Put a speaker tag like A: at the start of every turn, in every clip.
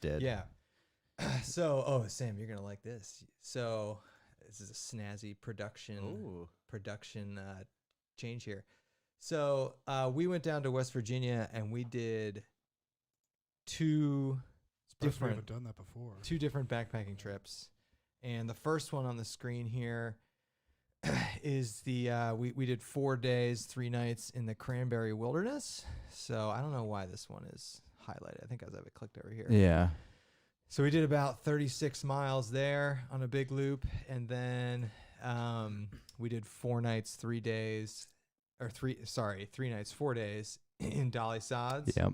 A: did.
B: Yeah. So, Sam, you're gonna like this. So, this is a snazzy production change here. So, we went down to West Virginia and we did two different backpacking trips. And the first one on the screen here is the we did 4 days, 3 nights in the Cranberry Wilderness. So I don't know why this one is highlighted. I think I have it clicked over here.
A: Yeah.
B: So we did about 36 miles there on a big loop, and then we did 4 nights, 3 days, or 3 nights, 4 days in Dolly Sods.
A: Yep.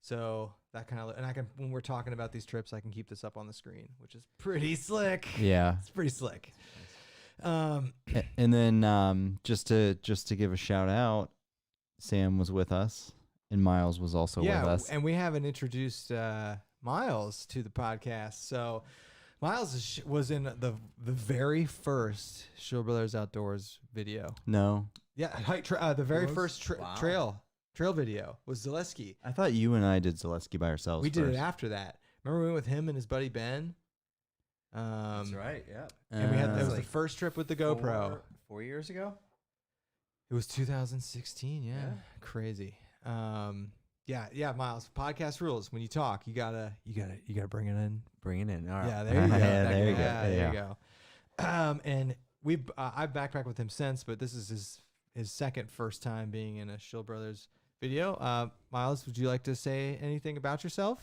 B: So that kind of, and I can, when we're talking about these trips, I can keep this up on the screen, which is pretty slick.
A: Yeah.
B: It's pretty slick.
A: And then just to give a shout out, Sam was with us and Miles was also with us.
B: And we haven't introduced Miles to the podcast. So Miles was in the very first Shill Brothers Outdoors video.
A: No.
B: Yeah, the very first trail video was Zaleski.
A: I thought you and I did Zaleski by ourselves.
B: We did it after that. Remember we went with him and his buddy Ben?
C: That's right. Yeah.
B: And we had that was the first trip with the GoPro.
C: 4 years ago.
B: It was 2016. Yeah. Crazy. Yeah, Miles. Podcast rules. When you talk, you gotta bring it in.
C: Bring it in. All right.
B: Yeah, there you go.
A: There you
B: go. And I've backpacked with him since, but this is his first time being in a Shill Brothers video. Miles, would you like to say anything about yourself?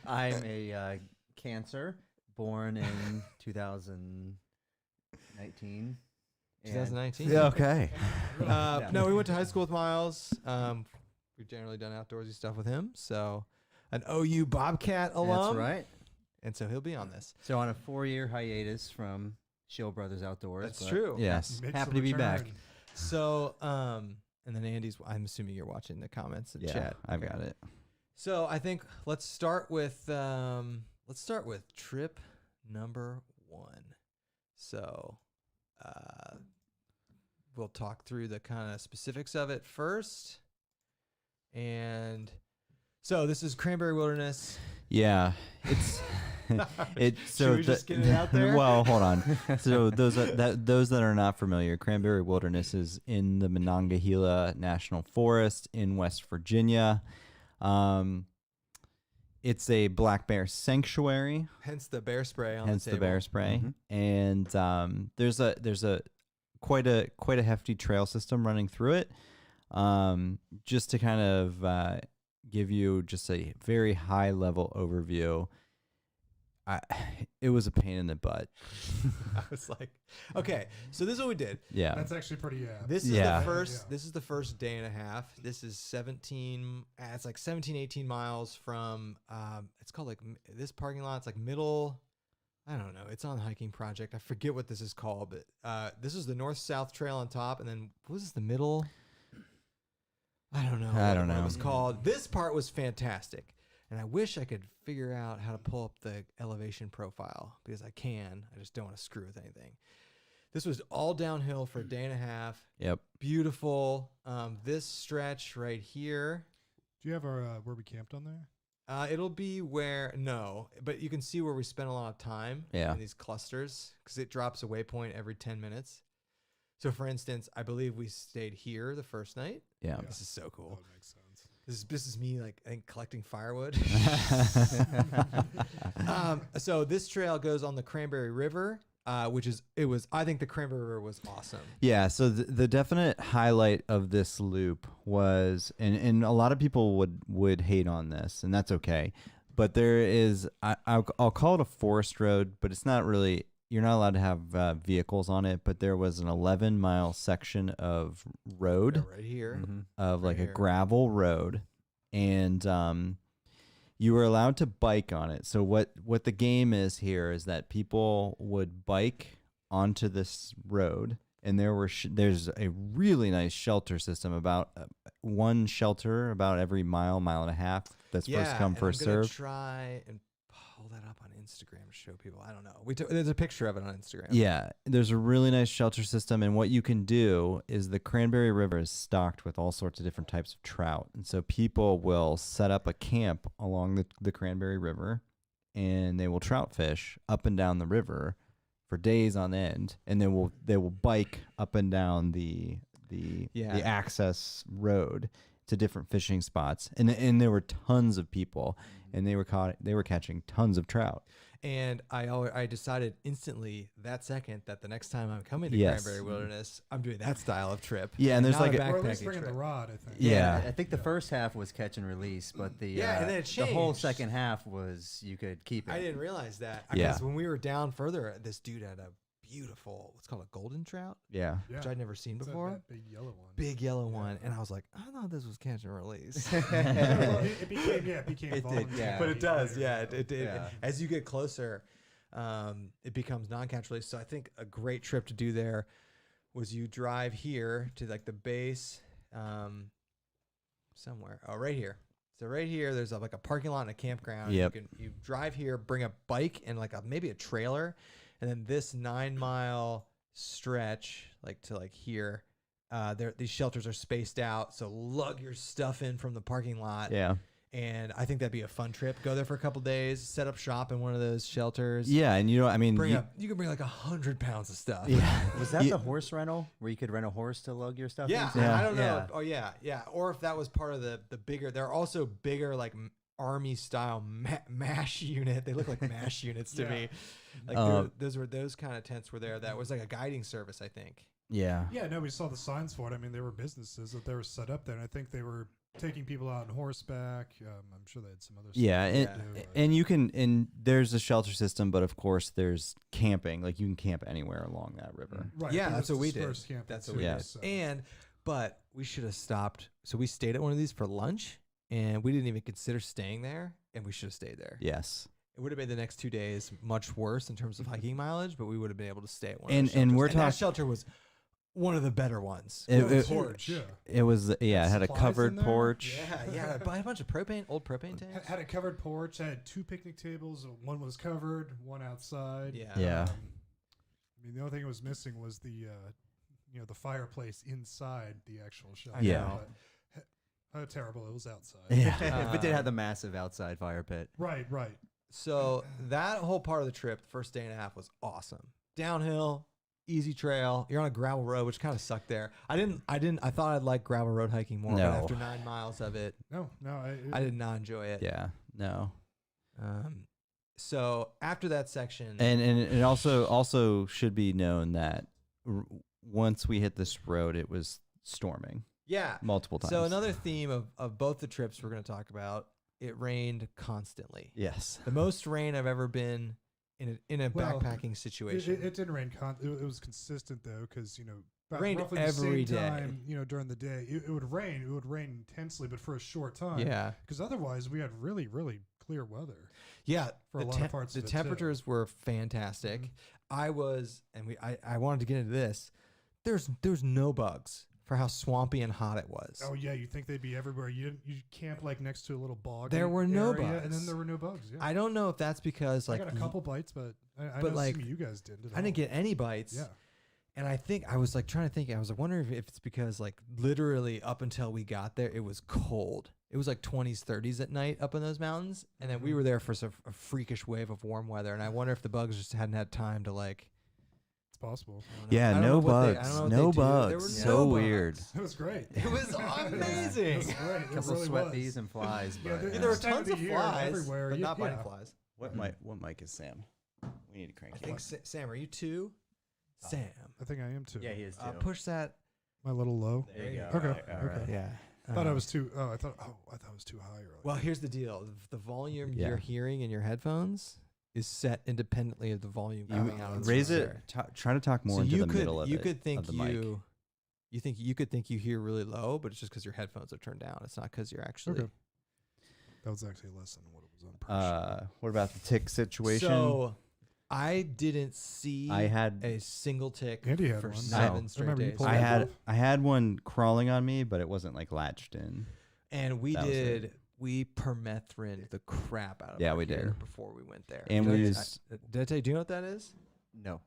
C: I'm a Cancer, born in 2019.
B: 2019.
A: Yeah, okay.
B: No, we went to high school with Miles. We've generally done outdoorsy stuff with him. So, an OU Bobcat alum.
C: That's right.
B: And so he'll be on this.
C: So on a 4-year hiatus from Shill Brothers Outdoors.
B: That's true.
A: Yes.
C: Happy to be back.
B: So, and then Andy's, I'm assuming you're watching the comments and chat.
A: I've got it.
B: So I think let's start with trip number 1. So, we'll talk through the kind of specifics of it first. And so this is Cranberry Wilderness.
A: Yeah,
B: Should we just get it out there?
A: Well, hold on. So those that are not familiar, Cranberry Wilderness is in the Monongahela National Forest in West Virginia. It's a black bear sanctuary.
B: Hence the bear spray on
A: Hence
B: the table.
A: the bear spray.
C: Mm-hmm.
A: And there's a quite a hefty trail system running through it. Just to kind of give you just a very high level overview. It was a pain in the butt.
B: I was like, okay, so this is what we did.
A: Yeah.
D: That's actually pretty,
B: This is the first, this is the first day and a half. This is 17, 18 miles from, it's called like this parking lot. It's like middle, I don't know. It's on Hiking Project. I forget what this is called, but, this is the north-south trail on top. And then what was the middle? I don't know.
A: I don't know.
B: What it was called. This part was fantastic. And I wish I could figure out how to pull up the elevation profile because I can. I just don't want to screw with anything. This was all downhill for a day and a half.
A: Yep.
B: Beautiful. This stretch right here.
D: Do you have our where we camped on there?
B: It'll be but you can see where we spent a lot of time in these clusters because it drops a waypoint every 10 minutes. So for instance, I believe we stayed here the first night.
A: Yeah.
B: This is so cool.
D: That makes sense.
B: This is me, like, I think, collecting firewood. So this trail goes on the Cranberry River, I think the Cranberry River was awesome.
A: Yeah. So the definite highlight of this loop was, and a lot of people would hate on this, and that's okay. But there is, I'll call it a forest road, but it's not really. You're not allowed to have vehicles on it, but there was an 11-mile section of road
B: right here,
A: of like a gravel road, and you were allowed to bike on it. So what the game is here is that people would bike onto this road, and there's a really nice shelter system, about one shelter about every mile and a half. That's first come, first serve.
B: Try and hold that up on Instagram to show people. I don't know. There's a picture of it on Instagram.
A: Yeah, there's a really nice shelter system, and what you can do is the Cranberry River is stocked with all sorts of different types of trout, and so people will set up a camp along the Cranberry River, and they will trout fish up and down the river for days on end, and they will bike up and down the access road to different fishing spots, and there were tons of people, and they were catching tons of trout.
B: And I decided instantly that second that the next time I'm coming to
A: Yes.
B: Cranberry Wilderness, I'm doing that style of trip.
A: Yeah, and there's
B: not
A: like
B: a
D: Or at least
B: backpacking
D: bringing the
B: trip.
D: rod, I think.
A: Yeah.
C: I think the first half was catch and release, but the
B: and then it
C: the whole
B: changed.
C: second half was you could keep it.
B: I didn't realize that.
A: Yeah.
B: Because when we were down further, this dude had a beautiful, what's called a golden trout,
A: Yeah.
D: Yeah.
B: which I'd never seen
D: It's
B: before.
D: that big yellow one.
B: Big yellow one. And I was like, I thought this was catch and release.
D: Well, it became
C: It did,
D: voluntary.
C: yeah.
B: But it does,
D: later.
B: yeah. It
C: Yeah.
B: As you get closer, it becomes non-catch release. So I think a great trip to do there was you drive here to like the base, somewhere. Oh, right here. So right here, there's like a parking lot and a campground.
A: Yep.
B: You drive here, bring a bike and like maybe a trailer, and then this 9-mile stretch like to like here. These shelters are spaced out, so lug your stuff in from the parking lot.
A: Yeah.
B: And I think that'd be a fun trip. Go there for a couple days, set up shop in one of those shelters.
A: Yeah, and I mean,
B: You can bring like 100 pounds of stuff.
A: yeah.
C: Was that
A: You-
C: the horse rental where you could rent a horse to lug your stuff?
B: Yeah,
C: into?
A: Yeah.
B: I don't know.
C: Yeah.
B: Oh yeah. Or if that was part of the bigger. There are also bigger like army style mash unit. They look like mash units to
D: Yeah.
B: me. Like those kind of tents were there. That was like a guiding service, I think.
A: Yeah.
D: Yeah, no, we saw the signs for it. I mean, there were businesses that they were set up there, and I think they were taking people out on horseback. I'm sure they had some other stuff.
A: Yeah,
D: they
A: and,
D: could do,
A: and you can, and there's a shelter system, but of course there's camping. Like you can camp anywhere along that river.
D: right,
B: Yeah,
D: there
B: that's
D: was
B: what we
D: this
B: did.
D: first camp
B: That's
D: in
B: what we
A: Yeah.
B: did.
D: Sirius, so-
B: But we should have stopped. So we stayed at one of these for lunch, and we didn't even consider staying there, and we should have stayed there.
A: Yes.
B: It would have made the next 2 days much worse in terms of hiking mileage, but we would have been able to stay at one.
A: And-
B: of those
A: and
B: shelters.
A: we're
B: that
A: talk-
B: shelter was one of the better ones.
A: It-
B: With a
A: it-
B: porch.
D: Yeah.
A: It was, yeah, it had a
D: Supplies
A: covered
D: in there?
A: porch.
B: Yeah. Buy a bunch of old propane tanks.
D: Had a covered porch. Had 2 picnic tables. One was covered, one outside.
B: Yeah.
A: Yeah.
D: I mean, the only thing it was missing was the the fireplace inside the actual shelter.
A: Yeah.
B: know.
D: But, how terrible it was outside.
A: Yeah.
C: But it did have the massive outside fire pit.
D: Right.
B: So that whole part of the trip, the first day and a half, was awesome. Downhill, easy trail. You're on a gravel road, which kind of sucked there. I thought I'd like gravel road hiking more,
A: No.
B: but after 9 miles of it,
D: No,
B: I did not enjoy it.
A: Yeah. No.
B: So after that section,
A: And it also should be known that once we hit this road, it was storming
B: yeah.
A: multiple times.
B: So another theme of both the trips we're going to talk about, it rained constantly.
A: Yes.
B: The most rain I've ever been in a
D: Well,
B: backpacking situation.
D: It didn't rain. It was consistent though, because about
B: Rained
D: roughly
B: every
D: the same
B: day.
D: time, during the day, it would rain. It would rain intensely, but for a short time.
B: Yeah.
D: Because otherwise, we had really, really clear weather.
B: Yeah,
D: For a lot of parts
B: the
D: of it, too.
B: temperatures were fantastic.
D: Mhm.
B: I wanted to get into this. There's no bugs for how swampy and hot it was.
D: Oh yeah, you think they'd be everywhere? You camp like next to a little bog.
B: There were no
D: area, and
B: bugs.
D: then there were no bugs. Yeah,
B: I don't know if that's because
D: I
B: like
D: got a couple bites, but I
B: but,
D: know
B: like,
D: some of you guys didn't. At
B: I didn't
D: all.
B: get any bites.
D: Yeah,
B: And I think I was like trying to think. I was like wondering if it's because like literally up until we got there, it was cold. It was like 20s, 30s at night up in those mountains, and then we were there for a freakish wave of warm weather. And I wonder if the bugs just hadn't had time to like.
D: it's possible.
B: I don't know. I
A: Yeah.
B: don't
A: No
B: know what they- I
A: bugs.
B: don't know what
A: No
B: they do. There
A: bugs.
B: were
A: So
B: no
A: weird.
B: bugs.
D: It was great.
B: It was
D: It
B: amazing.
D: was great. It
C: Couple
D: really
C: sweat
D: was.
C: bees and flies.
D: Yeah,
C: But,
D: there-
B: Yeah, there were
D: This time of
B: tons
D: the
B: of
D: year,
B: flies,
D: everywhere,
B: but
D: yeah,
B: not biting
D: yeah.
B: flies.
A: What mic is Sam? We need to crank
B: I
A: it.
B: think Sam, are you too? Sam,
D: I think I am too.
C: yeah, he is too.
B: push that.
D: My little low.
C: There you go.
D: Okay.
C: All right.
B: Yeah.
D: I thought I was too. I thought it was too high earlier.
B: Well, here's the deal: the volume
A: Yeah.
B: you're hearing in your headphones is set independently of the volume coming out. of the
A: Raise it.
B: speaker.
A: Try to talk more
B: So
A: into
B: you
A: the
B: could
A: middle of
B: you
A: it.
B: could think
A: of the mic.
B: you could think you hear really low, but it's just because your headphones are turned down. It's not because you're actually.
D: Okay. That was actually less than what it was on. Pretty sure.
A: What about the tick situation?
B: So I didn't see
A: I had
B: a single tick
D: Andy had
B: for
D: one.
B: 7
A: No.
B: straight
D: Remember you
B: days.
D: pulled
A: I
D: that
A: had one crawling on me, but it wasn't like latched in.
B: And we
A: That was
B: did we permethrin the crap out of
A: Yeah,
B: our
A: we
B: gear
A: did.
B: before we went there.
A: And
B: Did
A: we
B: I-
A: used-
B: did I tell you? Do you know what that is?
C: No.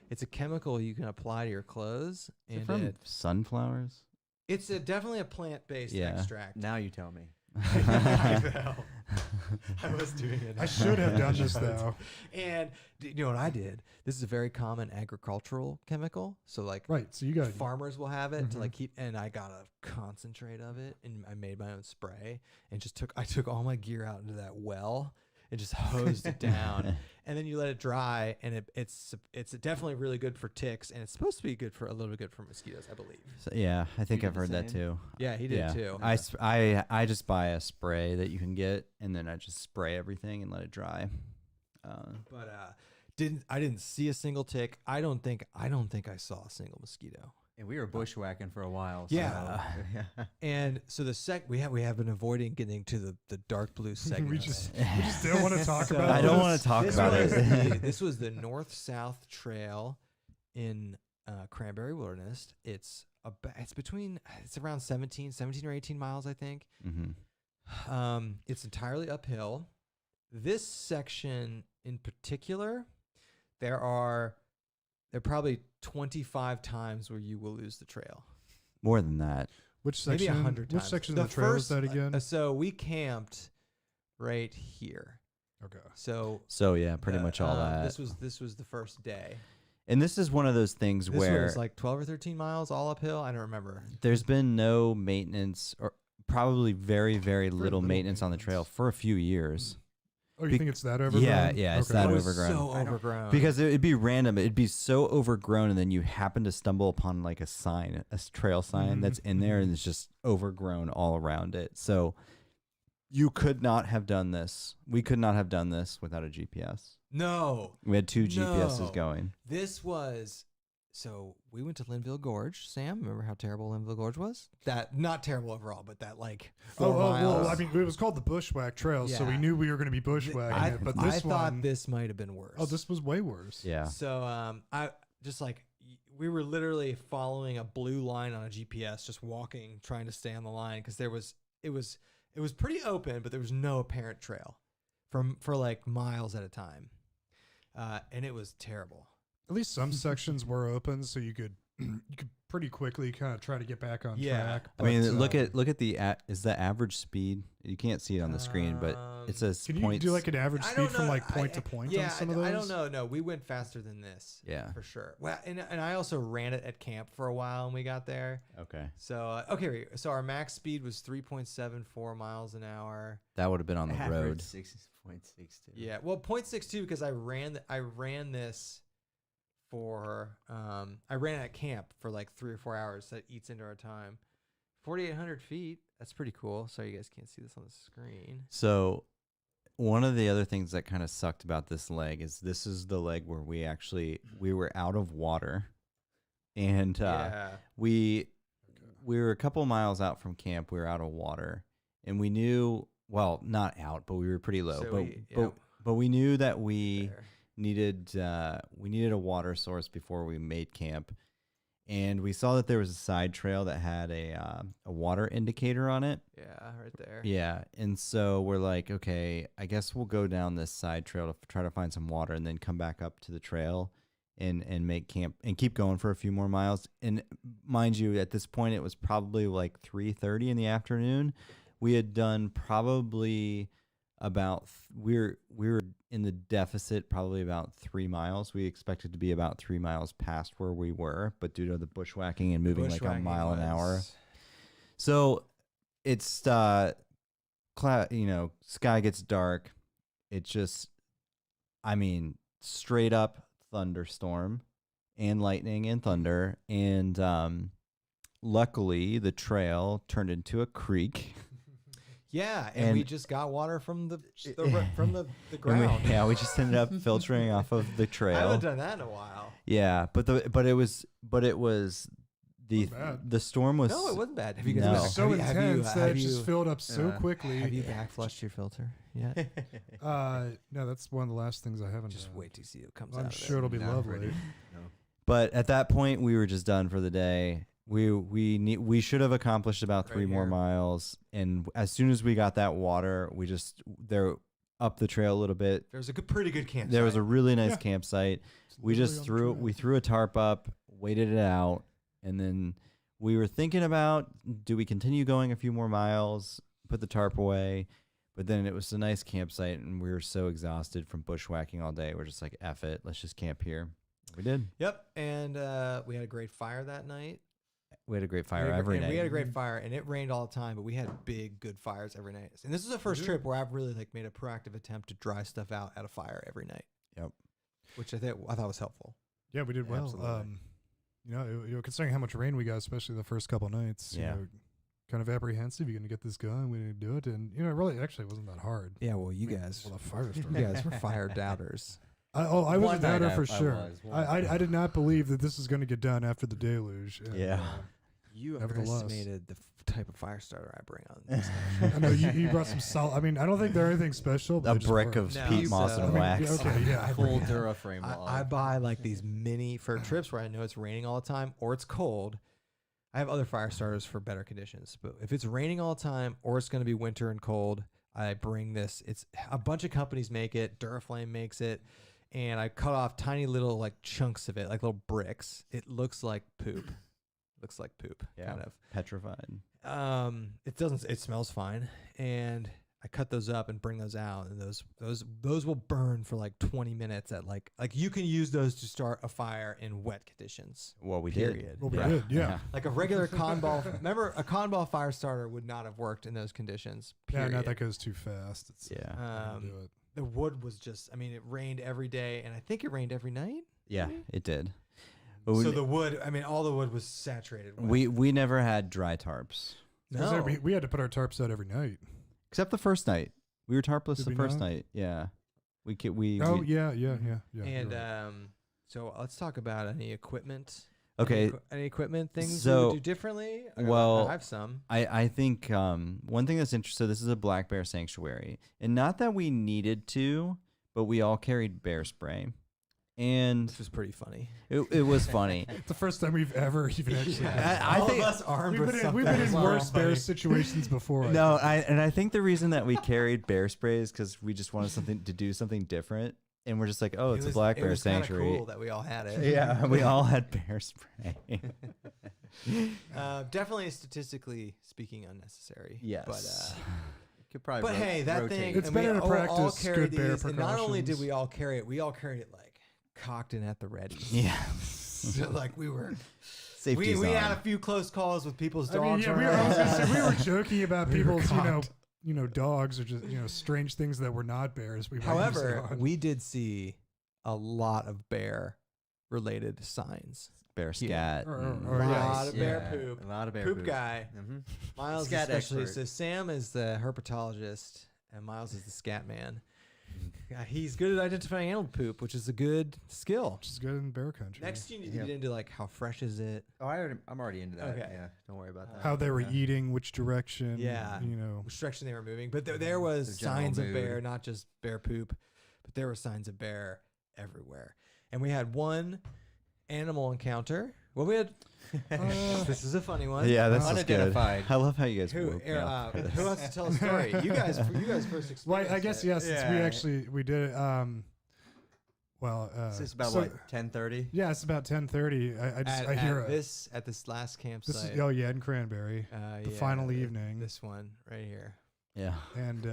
B: It's a chemical you can apply to your clothes,
A: Is it
B: and
A: from sunflowers?
B: it's definitely a plant-based
A: Yeah.
B: extract.
C: Now you tell me.
B: I know. I was doing it.
D: I should have done this though.
B: And you know what I did? This is a very common agricultural chemical. So like
D: Right. So you got
B: farmers will have it to
D: Mhm.
B: like keep, and I got a concentrate of it and I made my own spray and I took all my gear out into that well and just hosed it down. And then you let it dry, and it's definitely really good for ticks, and it's supposed to be good for a little bit good for mosquitoes, I believe.
A: So, yeah, I think
C: You
A: I've
C: did the
A: heard that
C: same?
A: too.
B: Yeah, he did too.
A: I just buy a spray that you can get, and then I just spray everything and let it dry.
B: But I didn't see a single tick. I don't think I saw a single mosquito.
C: And we were bushwhacking for a while.
B: Yeah.
C: So, yeah.
B: And so we have been avoiding getting to the dark blue segment.
D: we
B: of
D: just
B: it.
D: don't want to talk
B: So-
D: about.
A: I don't
D: this.
A: want to talk
B: This
A: about
B: was
A: it.
B: this was the north-south trail in Cranberry Wilderness. It's around 17 or 18 miles, I think.
A: Mm-hmm.
B: It's entirely uphill. This section in particular, there are probably 25 times where you will lose the trail.
A: More than that.
D: Which
B: Maybe
D: section?
B: 100
D: Which
B: times.
D: section of the trail is that again?
B: So we camped right here.
D: Okay.
B: So
A: Yeah, pretty much all that.
B: This was the first day.
A: And this is one of those things
B: This
A: where
B: was like 12 or 13 miles all uphill. I don't remember.
A: there's been no maintenance, or probably very, very little
D: little
A: maintenance on the
D: maintenance.
A: trail for a few years.
D: Oh, you
A: Be-
D: think it's that overgrown?
A: Yeah, it's
D: Okay.
A: that
B: It was
A: overgrown.
B: so overgrown.
A: Because it'd be random. It'd be so overgrown, and then you happen to stumble upon like a sign, a trail sign
D: Mhm,
A: that's in there,
D: mhm.
A: and it's just overgrown all around it. So you could not have done this. We could not have done this without a GPS.
B: No,
A: We had two GPSs
B: No.
A: going.
B: this was. So we went to Linville Gorge. Sam, remember how terrible Linville Gorge was? That not terrible overall, but that like 4 miles.
D: Well, I mean, it was called the Bushwhack Trail, so we
B: Yeah.
D: knew we were going to be bushwhacking it. But
B: I
D: this
B: thought
D: one,
B: this might have been worse.
D: oh, this was way worse.
A: Yeah.
B: So I just like we were literally following a blue line on a GPS, just walking, trying to stay on the line because it was pretty open, but there was no apparent trail for like miles at a time, and it was terrible.
D: At least some sections were open, so you could pretty quickly kind of try to get back on
B: Yeah.
D: track.
A: I mean,
D: but,
A: look at the is the average speed. You can't see it on the screen, but it says
D: Can you
A: points.
D: do like an average
B: I
D: speed
B: don't
D: from
B: know.
D: like point to point
B: Yeah,
D: on some of those?
B: I don't know. No, we went faster than this.
A: Yeah.
B: For sure. Well, and I also ran it at camp for a while when we got there.
A: Okay.
B: So so our max speed was 3.74 miles an hour.
A: That would have been on the
C: Average
A: road.
C: 6.62.
B: Yeah, well, 0.62 because I ran this for I ran at camp for like 3 or 4 hours. That eats into our time. 4,800 feet. That's pretty cool. Sorry, you guys can't see this on the screen.
A: So one of the other things that kind of sucked about this leg is this is the leg where we were out of water, and
B: Yeah.
A: we were a couple miles out from camp. We were out of water, and we knew, well, not out, but we were pretty low.
B: So
A: but we knew that we
B: There.
A: needed a water source before we made camp, and we saw that there was a side trail that had a water indicator on it.
B: Yeah, right there.
A: Yeah, and so we're like, okay, I guess we'll go down this side trail to try to find some water, and then come back up to the trail and make camp and keep going for a few more miles. And mind you, at this point, it was probably like 3:30 in the afternoon. We had done probably about we were in the deficit probably about 3 miles. We expected to be about 3 miles past where we were, but due to the bushwhacking and moving like a
B: Bushwhacking
A: mile an hour.
B: was-
A: So it's sky gets dark. It just, I mean, straight up thunderstorm and lightning and thunder. And luckily the trail turned into a creek.
B: Yeah, and we
A: And-
B: just got water from the
A: And
B: ground.
A: we just ended up filtering off of the
B: I
A: trail.
B: haven't done that in a while.
A: Yeah, but it was the
D: bad.
A: the storm was
B: No, it wasn't bad. Have you guys
A: No.
D: It was so
B: have you-
D: intense that it
B: have
D: just
B: you-
D: filled up so
C: Yeah.
D: quickly.
B: Have you backflushed your filter yet?
D: No, that's one of the last things I haven't
B: Just
D: done.
B: wait to see what comes
D: I'm
B: out
D: sure
B: of
D: it'll be
C: Not
D: lovely.
C: ready. No.
A: But at that point, we were just done for the day. We should have accomplished about
B: Right
A: 3 more
B: here.
A: miles, and as soon as we got that water, they're up the trail a little bit.
B: There's a pretty good campsite.
A: There was a really nice
D: Yeah.
A: campsite.
D: It's
A: We
D: literally
A: just
D: on the trail.
A: threw a tarp up, waited it out, and then we were thinking about, do we continue going a few more miles, put the tarp away? But then it was a nice campsite, and we were so exhausted from bushwhacking all day. We're just like, F it, let's just camp here. We did.
B: Yep, and we had a great fire that night.
A: We had a great
B: We
A: fire
B: had a-
A: every
B: and
A: night.
B: We had a great fire, and it rained all the time, but we had big, good fires every night. And this is the first trip where I've really like made a proactive attempt to dry stuff out at a fire every night.
A: Yep.
B: Which I thought was helpful.
D: Yeah, we did well.
B: Absolutely.
D: Considering how much rain we got, especially the first couple nights,
A: Yeah.
D: kind of apprehensive. You're going to get this going. We need to do it. And, it really actually wasn't that hard.
B: Yeah, well, you
D: I mean,
B: guys,
D: well, the fire
B: you
D: started.
B: guys were fire doubters.
D: I was
C: One
D: a
C: night
D: doubter
C: I-
D: for
C: I
D: sure.
C: was.
D: I did not believe that this was going to get done after the deluge. And,
A: Yeah.
B: You
D: Nevertheless.
B: underestimated the type of fire starter I bring on. This
D: I know you brought some salt. I mean, I don't think they're anything special. But
A: A
D: they just
A: brick
D: work.
A: of
B: No,
A: peat,
B: it's,
A: moss,
B: I
A: and
B: mean,
A: wax.
D: okay, yeah.
C: Full Duraframe.
B: I buy like these mini for trips where I know it's raining all the time or it's cold. I have other fire starters for better conditions, but if it's raining all the time or it's going to be winter and cold, I bring this. It's a bunch of companies make it. Duraflame makes it, and I cut off tiny little like chunks of it, like little bricks. It looks like poop. Looks like poop,
A: Yeah.
B: kind of.
A: Petrified.
B: It doesn't. It smells fine, and I cut those up and bring those out, and those will burn for like 20 minutes at like you can use those to start a fire in wet conditions.
A: Well, we
B: Period.
A: did.
D: Well, we did, yeah.
B: Like a regular con ball. Remember, a con ball fire starter would not have worked in those conditions.
D: Yeah,
B: Period.
D: no, that goes too fast. It's,
A: Yeah.
D: can't do it.
B: The wood was just. I mean, it rained every day, and I think it rained every night.
A: Yeah,
B: maybe?
A: it did. But
B: So the wood. I mean, all the wood was saturated. With.
A: we never had dry tarps.
D: 'Cause
B: no.
D: we had to put our tarps out every night.
A: Except the first night. We were tarpless
D: Did
A: the
D: we
A: first
D: not?
A: night. Yeah. We
D: Oh,
A: we-
D: yeah.
B: And
D: you're right.
B: so let's talk about any equipment.
A: Okay.
B: Any equipment things we
A: So-
B: would do differently?
A: well,
B: I have some.
A: I think one thing that's interesting, so this is a black bear sanctuary. And not that we needed to, but we all carried bear spray. And
B: This was pretty funny.
A: it was funny.
D: It's the first time we've ever even actually.
A: I
B: All
A: think-
B: of us armed
D: We've
B: with
D: been
B: something.
D: in
B: That's
D: worse
B: funny.
D: bear situations before.
A: No, I think the reason that we carried bear spray is because we just wanted something to do something different. And we're just like, oh, it's a black bear
B: It was kinda
A: sanctuary.
B: cool that we all had it.
A: Yeah, we all had bear spray.
B: Definitely statistically speaking unnecessary.
A: Yes.
C: Could probably
B: But hey, that
C: rotate.
B: thing.
D: It's
B: and
D: better
B: we
D: to
B: all
D: practice
B: carried
D: good bear
B: these, and not only did
D: precautions.
B: we all carry it, we all carried it like cocked and at the ready.
A: Yeah.
B: So, like we were.
A: Safety's
B: We
A: on.
B: had a few close calls with people's
D: I mean,
B: dogs.
D: yeah,
B: running
D: I was gonna
B: around.
D: say, we were joking about
B: We were
D: people's,
B: cocked.
D: dogs or just, strange things that were not bears. We might use
B: However,
D: it on.
B: we did see a lot of bear-related signs.
A: bear
B: Yeah.
A: scat.
D: Or-
A: and-
D: or-
B: A
D: yeah.
B: lot of bear poop.
C: A lot of bear
B: Poop guy.
C: Mm-hmm.
B: Miles
C: Scat
B: especially.
C: expert.
B: So Sam is the herpetologist, and Miles is the scat man. He's good at identifying animal poop, which is a good skill.
D: Which is good in bear country.
B: Next, you need to
C: Yeah.
B: get into like how fresh is it?
C: Oh, I'm already into that.
B: Okay.
C: Yeah, don't worry about that.
D: How they were
B: Yeah.
D: eating, which direction.
B: Yeah.
D: Mm-hmm.
B: Which direction they were moving. But there was
C: The general
B: signs of
C: mood.
B: bear, not just bear poop, but there were signs of bear everywhere. And we had one animal encounter. Well, we had. This is a funny one.
A: Yeah, this is good.
C: Unidentified.
A: I love how you guys
B: Who,
A: woke me up for this.
B: who wants to tell a story? You guys first experienced
D: Well, I guess,
B: it.
D: yes, since we did it.
C: Is this about
D: so-
C: what 10:30?
D: Yeah, it's about 10:30. I hear
B: at
D: it.
B: this last campsite.
D: This is in Cranberry, the final evening.
B: This one right here.
A: Yeah.
D: and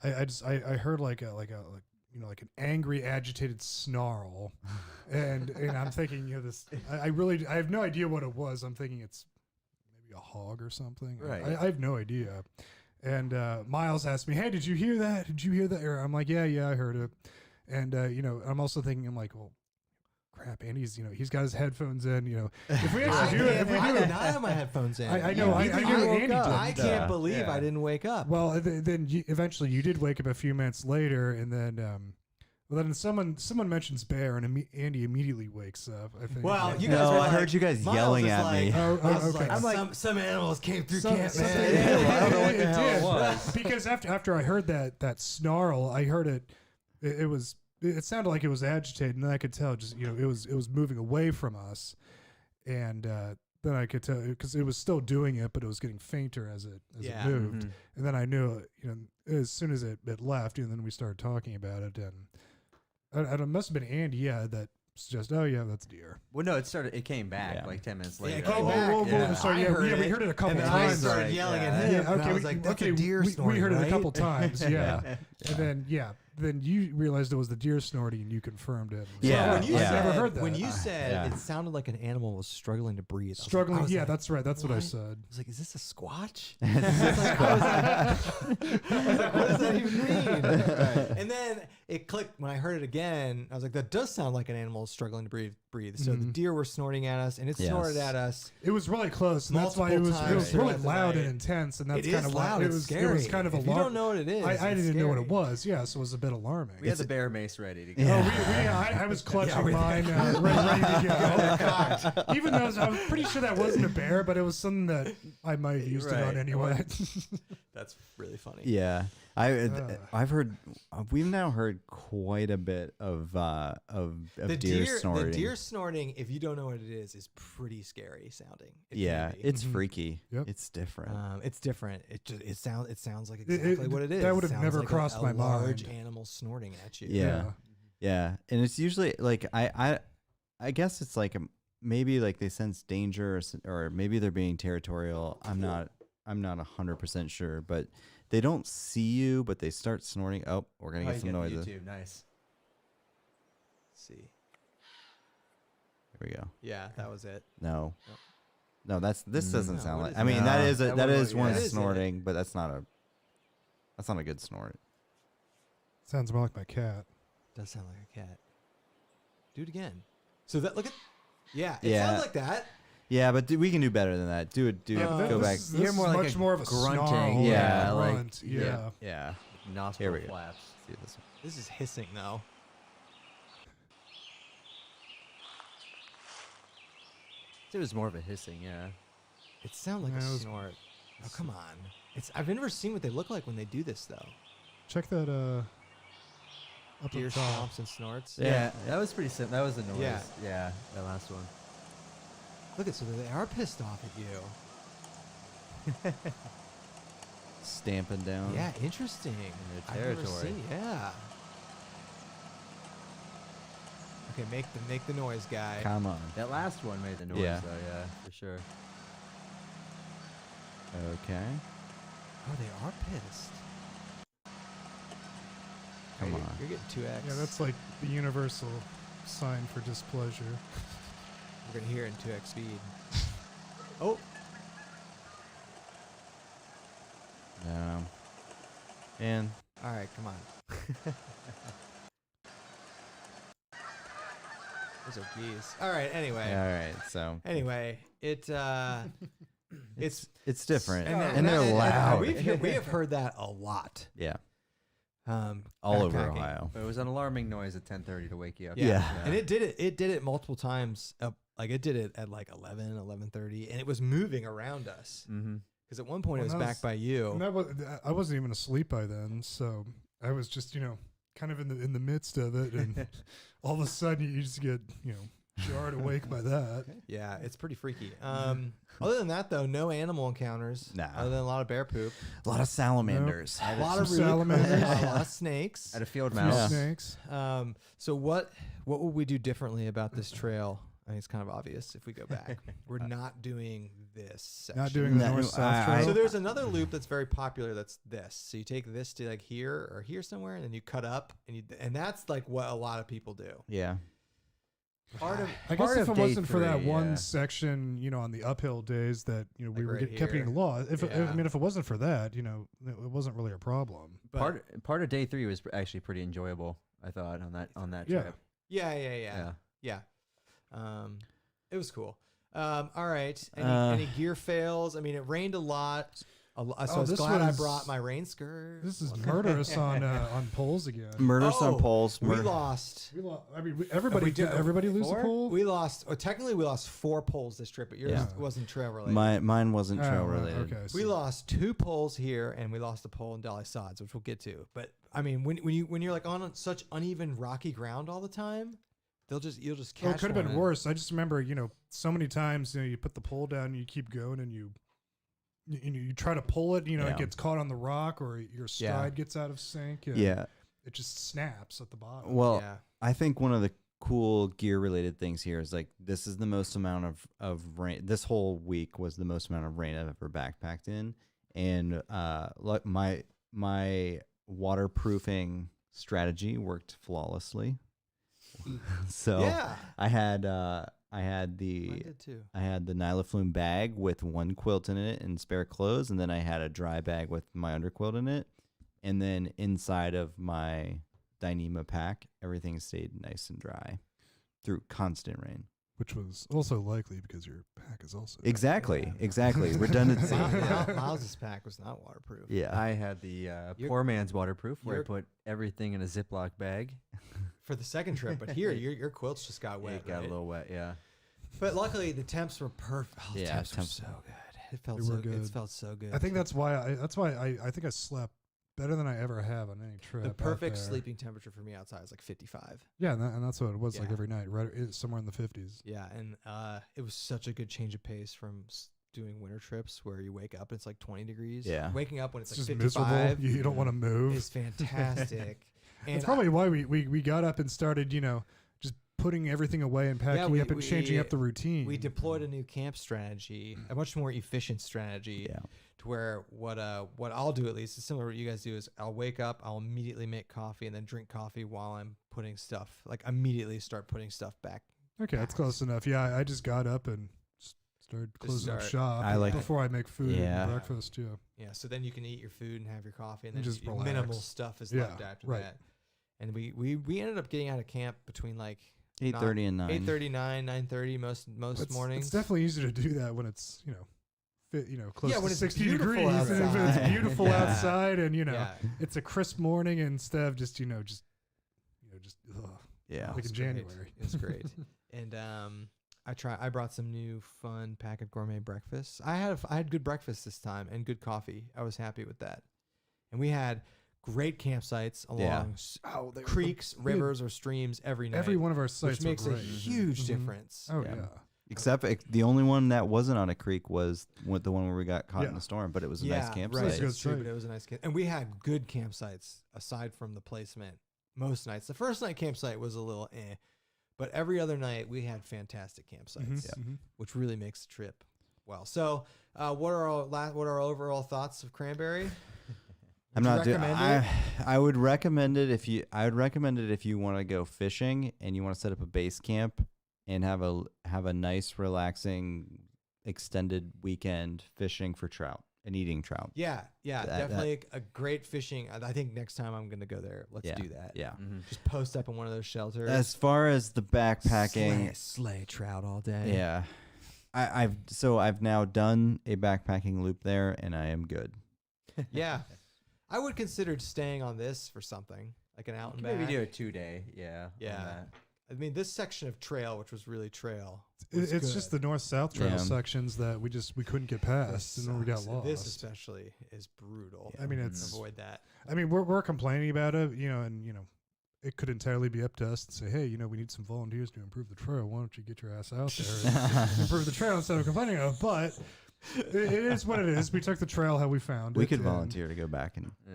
D: I heard like an angry, agitated snarl, and I'm thinking, this. I have no idea what it was. I'm thinking it's maybe a hog or something.
C: Right.
D: I have no idea. And Miles asked me, "Hey, did you hear that? Did you hear that?" Or I'm like, "Yeah, I heard it." And I'm also thinking, I'm like, well, crap, Andy's, he's got his headphones in. If we actually do it, if we
B: I
D: do
B: did
D: it,
B: not have my headphones in.
D: I know, I knew Andy did.
B: I can't believe
C: Yeah.
B: I didn't wake up.
D: Well, then eventually you did wake up a few minutes later, and then someone mentions bear, and Andy immediately wakes up. I think.
B: Well, you guys
A: No,
B: were
A: I
B: like-
A: heard you guys
B: Miles
A: yelling
B: is
A: at me.
B: like-
D: Oh,
B: Miles is
D: okay.
B: like,
D: I'm like-
B: some animals came through
D: Some-
B: camp,
D: some-
B: man.
C: Yeah, I don't know what
D: it
C: the hell it
D: did.
C: was.
D: Because after I heard that snarl, I heard it sounded like it was agitated, and I could tell just it was moving away from us, and then I could tell because it was still doing it, but it was getting fainter as it
B: Yeah.
D: moved. And then I knew, as soon as it left, and then we started talking about it, and it must have been Andy, that suggested, oh yeah, that's deer.
C: Well, no, it came back like 10 minutes later.
B: it came back.
D: Sorry,
B: I heard
D: we
B: it,
D: heard it a couple
B: and then
D: times.
B: I started yelling at him.
D: Yeah,
B: and I was like, that's a deer
D: we
B: snoring,
D: heard it a
B: right?
D: couple times, and then you realized it was the deer snorting, and you confirmed it.
A: Yeah.
B: When you
D: I
B: said,
D: never heard that.
B: When you said
A: Yeah.
B: it sounded like an animal was struggling to breathe. I was
D: Struggling,
B: like,
D: yeah, that's right. That's what I said.
B: I was like, is this a squatch? I was like, what does that even mean? And then it clicked when I heard it again. I was like, that does sound like an animal struggling to breathe. So the deer were snorting at us, and it snorted at us.
D: It was really close, and that's why it was
B: Multiple times
D: really
B: throughout the
D: loud and
B: night.
D: intense, and that's
B: It
D: kind
B: is
D: of
B: loud.
D: why it
B: It's
D: was
B: scary.
D: it was kind of
B: If you
D: alarming.
B: don't know what it is,
D: I
B: it's
D: didn't know what
B: scary.
D: it was. Yeah, so it was a bit alarming.
C: We had the bear mace ready to go.
D: I was clutching mine, ready to go. Even though I was pretty sure that wasn't a bear, but it was something that I might have used it on
C: Right.
D: anyway.
B: That's really funny.
A: Yeah, I've heard we've now heard quite a bit of deer snorting.
B: The deer snorting, if you don't know what it is pretty scary sounding. It
A: Yeah,
B: can be.
A: it's freaky.
D: Yep.
A: It's different.
B: It's different. It sounds like exactly what it is.
D: that would
B: It
D: have
B: sounds
D: never
B: like
D: crossed
B: a
D: my
B: large
D: mind.
B: animal snorting at you.
A: Yeah. Yeah, and it's usually like I guess it's like maybe like they sense danger or maybe they're being territorial. I'm not 100% sure, but they don't see you, but they start snorting. Oh, we're gonna get some noises.
C: YouTube, nice.
B: Let's see.
A: Here we go.
B: Yeah, that was it.
A: No, this doesn't
B: No,
A: sound
B: what
A: like.
B: is
A: I mean,
C: it?
A: that
C: No,
A: is
C: that
A: that
C: would
A: is
C: look-
A: one
C: yeah.
B: That is it.
A: snorting, but that's not a good snort.
D: Sounds more like my cat.
B: Does sound like a cat. Do it again. So that look at. Yeah, it
A: Yeah.
B: sounds like that.
A: Yeah, but we can do better than that. Do it. Go back.
D: This
C: You're
D: is
C: more like
D: much
C: a
D: more of a
C: grunting.
D: snarl,
A: Yeah,
D: a
A: like-
D: grunt, yeah.
A: Yeah.
C: Nostril
A: Here we go.
C: flaps.
A: See this one.
B: This is hissing though.
C: It was more of a hissing, yeah.
B: It sounds like
D: Yeah,
B: a
D: it was-
B: snort. Oh come on! I've never seen what they look like when they do this though.
D: Check that up
B: Deer
D: at the top.
B: stomps and snorts.
C: Yeah, that was pretty simple. That was the noise.
B: Yeah.
C: Yeah, that last one.
B: Look at so they are pissed off at you.
A: Stamping down.
B: Yeah, interesting.
C: their
B: I've never
C: territory.
B: seen- yeah. Okay, make the noise, guy.
A: Come on.
C: That last one made the noise,
A: Yeah.
C: though, yeah, for sure.
A: Okay.
B: Oh, they are pissed.
A: Come
B: You're-
A: on.
B: You're getting 2x.
D: Yeah, that's like the universal sign for displeasure.
B: We're gonna hear it in 2x speed. Oh,
A: No. And
B: all right, come on. Those are geese. All right. Anyway.
A: all right. So
B: Anyway, it's
A: it's different,
B: and
A: they're
B: that-
A: loud.
B: we have heard that a lot.
A: Yeah. All over
B: backpacking.
A: Ohio.
C: But it was an alarming noise at 10:30 to wake you up.
B: Yeah. And it did it multiple times. Like it did it at like 11:30, and it was moving around us.
C: Mm-hmm.
B: Because at one point
D: Well,
B: it was
D: that
B: back
D: was-
B: by you.
D: And that was, I wasn't even asleep by then, so I was just, kind of in the midst of it, and all of a sudden you just get, jarred awake by that.
B: Yeah, it's pretty freaky. Other than that, though, no animal encounters.
A: Nah.
B: Other than a lot of bear poop,
A: A lot of salamanders.
B: a lot of
D: Some salamanders.
B: a lot of snakes.
C: At a field
D: Few
C: mouse.
D: snakes.
B: So what would we do differently about this trail? I think it's kind of obvious if we go back. We're not doing this section.
D: Not doing the
A: No,
D: north-south
A: I-
D: trail.
B: So there's another loop that's very popular. That's this. So you take this to like here or here somewhere, and then you cut up, and that's like what a lot of people do.
A: Yeah.
B: Part of
D: I guess
C: part
D: if
C: of
D: it
C: day
D: wasn't for that
C: 3,
D: one
C: yeah.
D: section, on the uphill days that we
B: Like
D: were
B: right
D: kept
B: here.
D: getting lost. If
B: Yeah.
D: if it wasn't for that, it wasn't really a problem.
B: but
C: Part of day 3 was actually pretty enjoyable, I thought, on that
D: Yeah.
C: trip.
B: yeah. It was cool. All right. Any,
A: Uh,
B: any gear fails? I mean, it rained a lot. So I was
D: this
B: glad I
D: was-
B: brought my rain skirt.
D: This is murderous on poles again.
A: Murders on
B: Oh,
A: poles.
B: We
A: murder-
B: lost.
D: Everybody
B: we
D: did.
B: do-
D: Everybody lose a
C: 4?
D: pole.
B: We lost. Well, technically, we lost 4 poles this trip, but yours
A: Yeah.
B: wasn't trail related.
A: Mine wasn't
D: Oh,
A: trail
D: right,
A: related.
D: Okay,
B: We
D: so-
B: lost 2 poles here, and we lost a pole in Dolly Sods, which we'll get to. But I mean, when you're like on such uneven rocky ground all the time, you'll just catch.
D: Well, it could have
B: one
D: been
B: and-
D: worse. I just remember, so many times, you put the pole down and you keep going and you try to pull it,
A: Yeah.
D: it gets caught on the rock or your stride gets out of sync. And
A: Yeah.
D: It just snaps at the bottom.
A: Well,
B: Yeah.
A: I think one of the cool gear related things here is like this is the most amount of rain. This whole week was the most amount of rain I've ever backpacked in, and like my waterproofing strategy worked flawlessly. So
B: Yeah.
A: I had
B: Mine
A: the
B: did too.
A: I had the Nylaflume bag with one quilt in it and spare clothes, and then I had a dry bag with my underquilt in it, and then inside of my Dyneema pack, everything stayed nice and dry through constant rain.
D: Which was also likely because your pack is also.
A: Exactly,
B: Yeah.
A: exactly. Redundancy.
B: Miles's pack was not waterproof.
A: Yeah.
C: I had the
B: You're-
C: poor man's waterproof, where I
B: you're-
C: put everything in a Ziploc bag.
B: For the second trip, but here your quilts just got wet.
C: It got
B: right?
C: a little wet, yeah.
B: But luckily the temps were perfect. Oh, the
A: Yeah,
B: temps were
A: temps-
B: so good. It felt
D: They
B: so
D: were
B: good. It
D: good.
B: felt so good.
D: I think that's why I think I slept better than I ever have on any trip.
B: the
D: out
B: perfect
D: there.
B: sleeping temperature for me outside is like 55.
D: Yeah, and that's what it was like
B: Yeah.
D: every night, somewhere in the 50s.
B: Yeah, and it was such a good change of pace from doing winter trips where you wake up and it's like 20 degrees.
A: Yeah.
B: Waking up when it's,
D: It's
B: like
D: just
B: 55
D: miserable. You don't want to move.
B: is fantastic. And
D: That's probably why we got up and started, just putting everything away and packing up and changing up the routine.
B: we deployed a new camp strategy, a much more efficient strategy.
A: Yeah.
B: To where what I'll do, at least is similar to what you guys do, is I'll wake up, I'll immediately make coffee and then drink coffee while I'm putting stuff, like immediately start putting stuff back.
D: Okay, that's close enough. Yeah, I just got up and started closing up
B: start.
D: shop
A: I like-
D: before I make food
A: Yeah.
D: and breakfast. Yeah,
B: Yeah, so then you can eat your food and have your coffee, and then
D: Just
B: minimal
D: relax.
B: stuff is
D: Yeah,
B: left after
D: right.
B: that. And we ended up getting out of camp between like
A: 8:30 and 9.
B: 8:39, 9:30 most mornings.
D: It's definitely easier to do that when it's close
B: Yeah,
D: to
B: when it's
D: 60
B: beautiful
D: degrees and if it's
B: outside.
D: beautiful
B: Yeah.
D: outside and
B: Yeah.
D: it's a crisp morning instead of just ugh,
A: Yeah.
D: like
B: It's
D: in
B: great.
D: January.
B: It's great. And I brought some new fun packet gourmet breakfasts. I had good breakfast this time and good coffee. I was happy with that. And we had great campsites along creeks, rivers, or streams every night.
D: Every one of our sites
B: which makes
D: were
B: a
D: great.
B: huge
D: Mhm.
B: difference.
D: Oh
A: Yeah.
D: yeah.
A: Except the only one that wasn't on a creek was the one where we got caught in
D: Yeah.
A: the storm, but it was a
B: Yeah,
A: nice
B: right.
A: campsite.
D: It's good
B: That's true,
D: site.
B: but it was a nice camp. And we had good campsites aside from the placement most nights. The first night campsite was a little but every other night we had fantastic campsites,
D: Mhm.
B: which really makes the trip well. So, what are our overall thoughts of Cranberry?
A: I'm
B: Would you
A: not doing.
B: recommend it?
A: I would recommend it if you. I would recommend it if you want to go fishing and you want to set up a base camp and have a nice, relaxing, extended weekend fishing for trout and eating trout.
B: Yeah,
A: That-
B: definitely a great fishing. I think next time I'm gonna go there. Let's
A: Yeah,
B: do that.
A: Yeah.
B: Just post up in one of those shelters.
A: As far as the backpacking,
B: slay trout all day.
A: yeah, I've now done a backpacking loop there and I am good.
B: Yeah. I would consider staying on this for something like an out and back.
C: Maybe do a 2-day, yeah. on
B: Yeah.
C: that.
B: I mean, this section of trail, which was really trail,
D: It's just the north-south trail
A: Yeah.
D: sections that we couldn't get past, and then we got
B: sucks.
D: lost.
B: This especially is brutal.
D: I mean, it's.
B: Avoid that.
D: I mean, we're complaining about it, and it could entirely be up to us to say, hey, we need some volunteers to improve the trail. Why don't you get your ass out there and improve the trail instead of complaining of? But it is what it is. We took the trail how we found it.
A: We could
D: and
A: volunteer to go back and.
C: Yeah.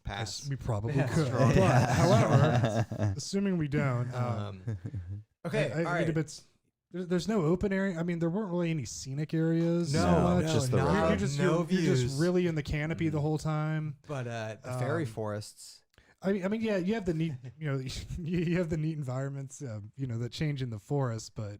B: Pass.
D: We probably
C: Yeah,
D: could.
C: sure.
D: But however, assuming we don't,
B: Okay.
D: I
B: all
D: mean,
B: right.
D: there's no open area. I mean, there weren't really any scenic areas.
B: No,
D: so much.
A: just the
B: no,
A: road.
D: You're just,
B: no
D: you're just
B: views.
D: really in the canopy the whole time.
B: But the fairy
D: um,
B: forests.
D: I mean, yeah, you have the neat, you have the neat environments, that change in the forest, but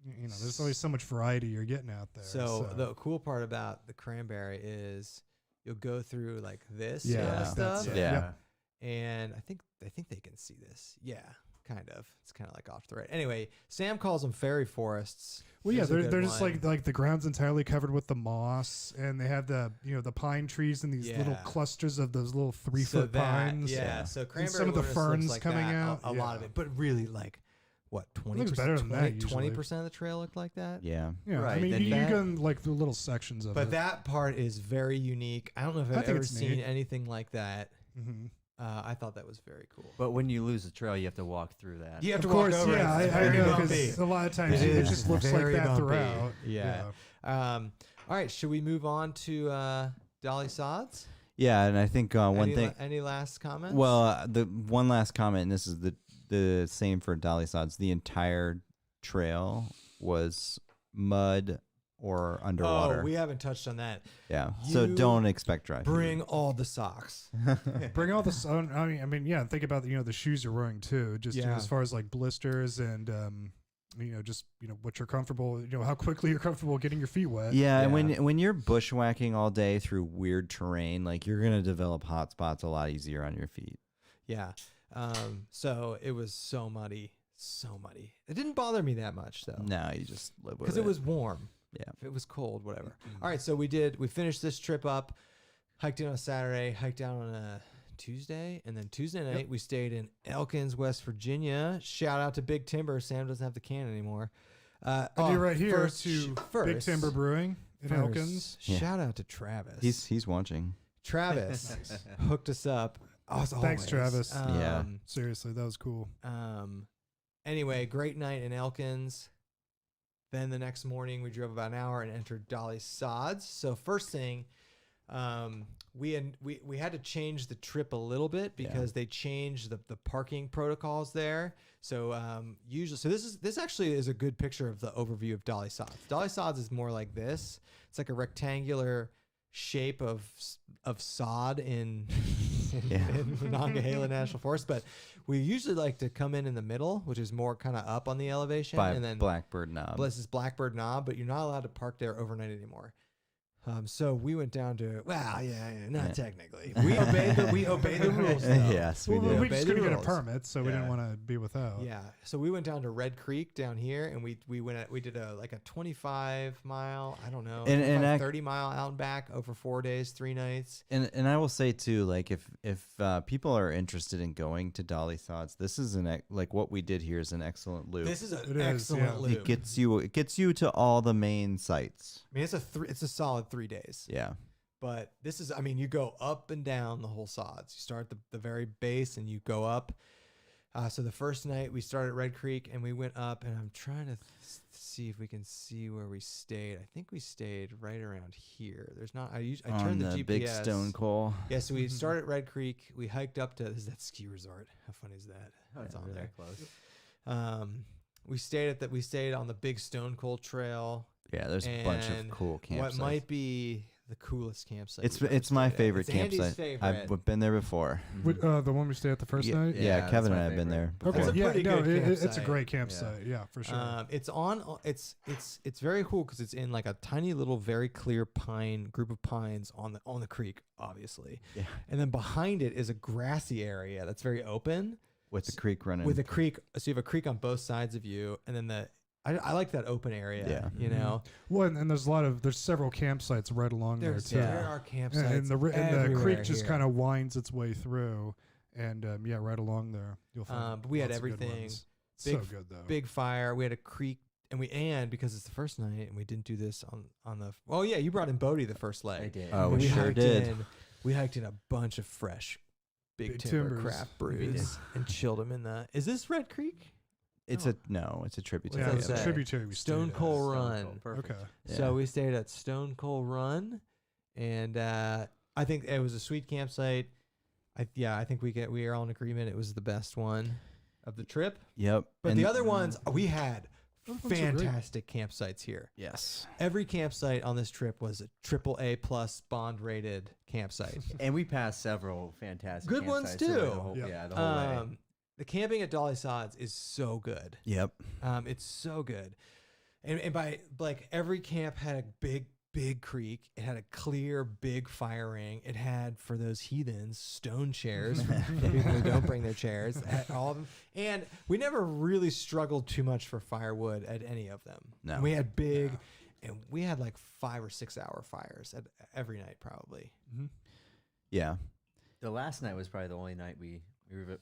D: there's always so much variety you're getting out there.
B: So the cool part about the Cranberry is you'll go through like this
D: Yeah,
B: kind of
D: that's
B: stuff,
D: it.
A: Yeah.
D: Yep.
B: and I think they can see this. Yeah, kind of. It's kind of like off the right. Anyway, Sam calls them fairy forests.
D: Well, yeah,
B: There's a
D: they're
B: good
D: just
B: one.
D: like the ground's entirely covered with the moss, and they have the the pine trees and these little
B: Yeah.
D: clusters of those little 3
B: So
D: foot
B: that,
D: pines.
B: Yeah,
A: Yeah.
B: so Cranberry
D: some of the
B: Wilderness
D: ferns
B: looks like
D: coming
B: that,
D: out,
B: A lot of
D: yeah.
B: it, but really like what 20%?
D: looks better than that usually.
B: 20% of the trail looked like that.
A: Yeah.
D: Yeah, I
C: Right,
D: mean,
C: then
D: you
B: that-
D: can like the little sections of
B: But
D: it.
B: that part is very unique. I don't know if
D: I
B: I've
D: think
B: ever
D: it's
B: seen
D: neat.
B: anything like that
D: Mhm.
B: I thought that was very cool.
C: But when you lose the trail, you have to walk through that.
B: You have
D: Of
B: to walk
D: course,
B: over it.
D: yeah,
B: It's
D: I
B: very
D: know
B: bumpy.
D: because a lot of times
B: It
D: it
B: is
D: just looks like
B: very
D: that
B: bumpy.
D: throughout.
B: Yeah. All right, should we move on to Dolly Sods?
A: Yeah, and I think one thing.
B: Any last comments?
A: Well, the one last comment, and this is the same for Dolly Sods. The entire trail was mud or underwater.
B: Oh, we haven't touched on that.
A: Yeah, so
B: You
A: don't expect dry.
B: Bring all the socks.
D: Bring all the sun. I mean, yeah. Think about the shoes you're wearing too. Just
B: Yeah.
D: as far as like blisters and just what you're comfortable. How quickly you're comfortable getting your feet wet.
A: Yeah, and
B: Yeah.
A: when you're bushwhacking all day through weird terrain, like you're gonna develop hot spots a lot easier on your feet.
B: Yeah. So it was so muddy. It didn't bother me that much though.
A: No, you just live with
B: Because it was warm.
A: Yeah.
B: If it was cold, whatever. All right, so we finished this trip up, hiked in on a Saturday, hiked down on a Tuesday, and then Tuesday night we stayed in Elkins, West Virginia. Shout out to Big Timber. Sam doesn't have the can anymore.
D: And you're right here
B: first,
D: to
B: first,
D: Big Timber Brewing in
B: first,
D: Elkins.
A: Yeah.
B: Shout out to Travis.
A: He's watching.
B: Travis hooked us up. As
D: Thanks,
B: always.
D: Travis.
A: Yeah.
D: Seriously, that was cool.
B: Anyway, great night in Elkins. Then the next morning, we drove about an hour and entered Dolly Sods. So first thing, we had to change the trip a little bit because they changed the parking protocols there. So this actually is a good picture of the overview of Dolly Sods. Dolly Sods is more like this. It's like a rectangular shape of sod in Monongahela National Forest, but we usually like to come in the middle, which is more kind of up on the elevation,
A: By
B: and then
A: Blackbird Knob.
B: this is Blackbird Knob, but you're not allowed to park there overnight anymore. So we went down to not technically. We obeyed the rules. Though.
A: Yes, we
D: Well,
A: did.
D: we
B: Obey
D: just
B: the
D: couldn't get a
B: rules.
D: permit, so we didn't
B: Yeah.
D: want to be without.
B: Yeah. So we went down to Red Creek down here, and we did a 25 mile, I don't know,
A: And
B: 30 mile out and back over 4 days, 3 nights.
A: And I will say too, like if people are interested in going to Dolly Sods, this is like what we did here is an excellent loop.
B: This is
D: It
B: an
D: is,
B: excellent
D: yeah.
B: loop.
A: It gets you to all the main sites.
B: I mean, it's a solid 3 days.
A: Yeah.
B: But this is, you go up and down the whole sods. You start at the very base and you go up. So the first night we started at Red Creek and we went up, and I'm trying to see if we can see where we stayed. I think we stayed right around here. There's not, I
A: On
B: turned the
A: the
B: GPS.
A: big stone coal.
B: Yeah, so we started at Red Creek. We hiked up to, this is that ski resort. How funny is that? That's on there.
C: Close.
B: We stayed on the big Stone Cold Trail.
A: Yeah, there's a bunch of
B: And
A: cool campsites.
B: What might be the coolest campsite? we've ever
A: It's my
B: stayed at.
A: favorite
B: It's Andy's
A: campsite.
B: favorite.
A: I've been there before.
D: The one we stayed at the first
A: yeah,
D: night.
A: yeah,
C: Yeah,
A: Kevin
C: that's
A: and I
C: my
A: have been there.
C: favorite.
A: Before.
B: That's a
D: yeah,
B: pretty
D: no,
B: good
D: it's a
B: campsite.
D: great campsite. Yeah, for sure.
B: It's very cool because it's in like a tiny little, very clear group of pines on the creek, obviously.
A: Yeah.
B: And then behind it is a grassy area that's very open
A: With the creek running.
B: with a creek. So you have a creek on both sides of you, and then I like that open area.
A: Yeah.
B: You know,
D: Well, and there's several campsites right along there too.
B: there are campsites.
D: And the
B: everywhere
D: creek just
B: here.
D: kind of winds its way through, and right along there you'll find.
B: But we had
D: lots of good
B: everything.
D: ones.
B: Big-
D: So good though.
B: Big fire. We had a creek, and because it's the first night, and we didn't do this on the. Oh yeah, you brought in Bodie the first leg.
C: I did.
A: Oh,
B: And
A: we sure
B: hiked
A: did.
B: We hiked in a bunch of fresh, big
D: Big
B: timber
D: timbers.
B: craft
D: We did.
B: brews and chilled them in the. Is this Red Creek?
A: it's a tributary.
D: Yeah,
B: What's
D: it's
B: that
D: a
B: say?
D: tributary. We
B: Stone
D: stayed at.
B: Coal
C: Stone
B: Run.
C: Cold, perfect.
D: Okay.
A: Yeah.
B: So we stayed at Stone Coal Run, and I think it was a sweet campsite. I think we are all in agreement. It was the best one of the trip.
A: Yep.
B: But
A: and
B: the other ones, we had
D: Those ones are great.
B: fantastic campsites here.
A: yes.
B: Every campsite on this trip was a AAA plus bond rated campsite.
C: And we passed several fantastic
B: Good ones,
C: campsites through
B: too.
C: The whole,
D: Yep.
C: Yeah, the whole way.
B: The camping at Dolly Sods is so good.
A: Yep.
B: It's so good. And by like every camp had a big creek. It had a clear big fire ring. It had, for those heathens, stone chairs for people who don't bring their chairs. At all of them. And we never really struggled too much for firewood at any of them.
A: No.
B: And we had and we had like 5 or 6 hour fires at every night probably.
A: Yeah.
C: The last night was probably the only night we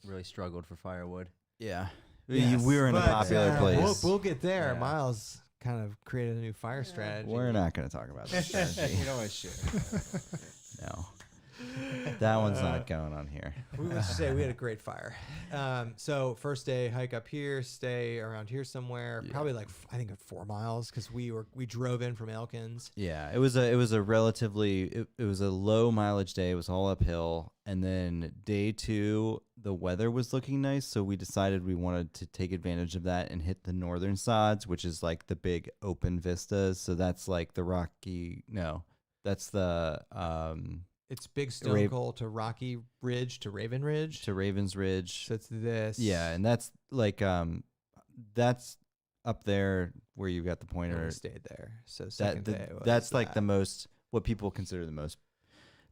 C: really struggled for firewood.
A: Yeah.
B: Yes,
A: We were in a
B: but,
A: popular place.
B: We'll get there.
C: Yeah.
B: Miles kind of created a new fire strategy.
A: We're not going to talk about that strategy.
C: You know I should.
A: No. That one's not going on here.
B: Let's just say we had a great fire. So first day hike up here, stay around here somewhere, probably like I think 4 miles because we drove in from Elkins.
A: Yeah, it was a relatively it was a low mileage day. It was all uphill, and then day 2 the weather was looking nice, so we decided we wanted to take advantage of that and hit the northern sods, which is like the big open vistas. So that's like the Rocky. No, that's the
B: It's Big Stone Coal to Rocky Ridge to Raven Ridge.
A: to Ravens Ridge.
B: So it's this.
A: Yeah, and that's like that's up there where you got the
B: And
A: pointer.
B: we stayed there. So second day was
A: that's like
B: that.
A: the most what people consider the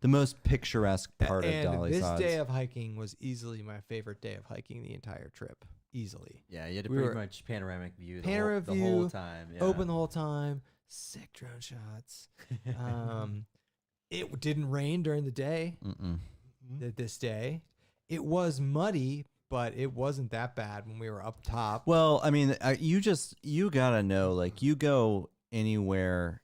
A: most picturesque part of
B: And
A: Dolly
B: this
A: Sods.
B: day of hiking was easily my favorite day of hiking the entire trip. Easily.
C: Yeah, you had a
B: We
C: pretty
B: were-
C: much panoramic view
B: Panoramic
C: the whole
B: view,
C: time. Yeah.
B: Open the whole time. Sick drone shots. It didn't rain during the day. This day. It was muddy, but it wasn't that bad when we were up top.
A: Well, I mean, you gotta know, like, you go anywhere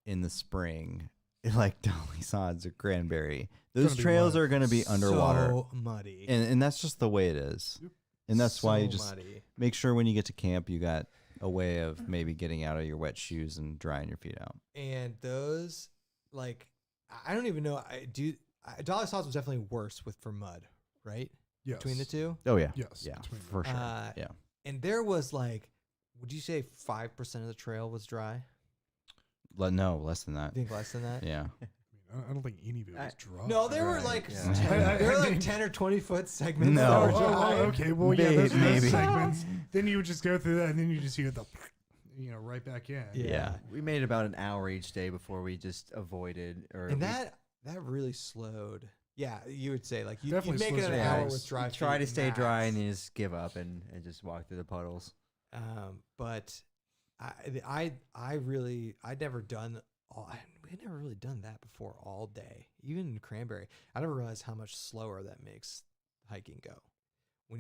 A: in the spring, like Dolly Sods or Cranberry, those
D: gonna be
A: trails
D: wet.
A: are gonna be underwater,
B: So muddy.
A: and that's just the way it is. And that's why you
B: So
A: just
B: muddy.
A: make sure when you get to camp, you got a way of maybe getting out of your wet shoes and drying your feet out.
B: And those, like, I don't even know. Dolly Sods was definitely worse for mud, right?
D: Yes.
B: Between the two.
A: Oh yeah,
D: Yes.
A: yeah,
D: between
A: for sure. Yeah,
B: And there was like, would you say 5% of the trail was dry?
A: no, less than
B: I
A: that.
B: think less than that.
A: Yeah,
D: I don't think any of it was dry.
B: No, there were
C: Right,
B: like
C: yeah.
B: there were like 10 or 20 foot segments.
A: No.
B: that were
D: Oh,
B: dry.
D: okay. Well, yeah, those
A: Maybe.
D: segments. Then you would just go through that, and then you just hear the, right back in.
A: Yeah.
C: We made about an hour each day before we just avoided.
B: And that really slowed. Yeah, you would say like you
D: Definitely
B: make it
D: slows
B: an
D: it
B: hour
D: down.
B: with dry.
C: try to
B: feet
C: stay dry and
B: max.
C: then just give up and just walk through the puddles.
B: But I'd never done we had never really done that before all day. Even in Cranberry, I never realized how much slower that makes hiking go.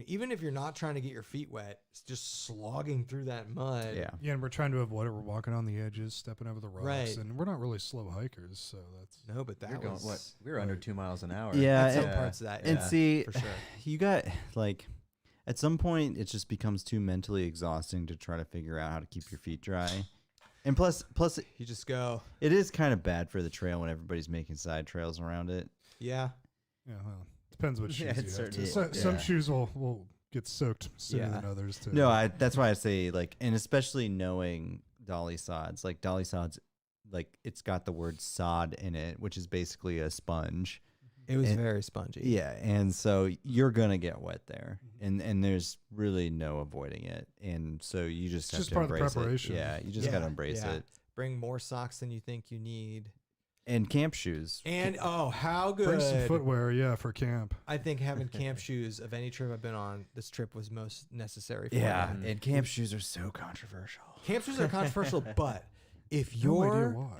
B: Even if you're not trying to get your feet wet, it's just slogging through that mud.
A: yeah.
D: Yeah, and we're trying to avoid it. We're walking on the edges, stepping over the rocks,
B: Right.
D: and we're not really slow hikers, so that's.
B: No, but that
C: We were going,
B: was
C: we were under 2 miles an hour.
A: Yeah,
B: at some
A: and-
B: parts of that.
A: And
B: yeah,
A: see,
B: for sure.
A: you got like at some point it just becomes too mentally exhausting to try to figure out how to keep your feet dry. And plus
B: You just go,
A: it is kind of bad for the trail when everybody's making side trails around it.
B: yeah.
D: Yeah, well, depends what shoes
C: Yeah,
D: you
C: it's
D: have. Too.
C: certainly-
D: Some
A: yeah.
D: shoes will get soaked sooner
B: Yeah.
D: than others. Too.
A: No, that's why I say like, and especially knowing Dolly Sods, like Dolly Sods, like it's got the word sod in it, which is basically a sponge.
B: It was
A: And-
B: very spongy.
A: Yeah, and so you're gonna get wet there, and there's really no avoiding it, and so you just
D: It's
A: have
D: just
A: to
D: part of the
A: embrace
D: preparation.
A: it. Yeah, you just gotta embrace
B: yeah.
A: it.
B: Bring more socks than you think you need.
A: And camp shoes.
B: And how good.
D: Bring some footwear, yeah, for camp.
B: I think having camp shoes of any trip I've been on, this trip was most necessary for
A: Yeah,
B: that.
A: and camp shoes are so controversial.
B: Camp shoes are controversial, but if
D: No idea
B: you're
D: why.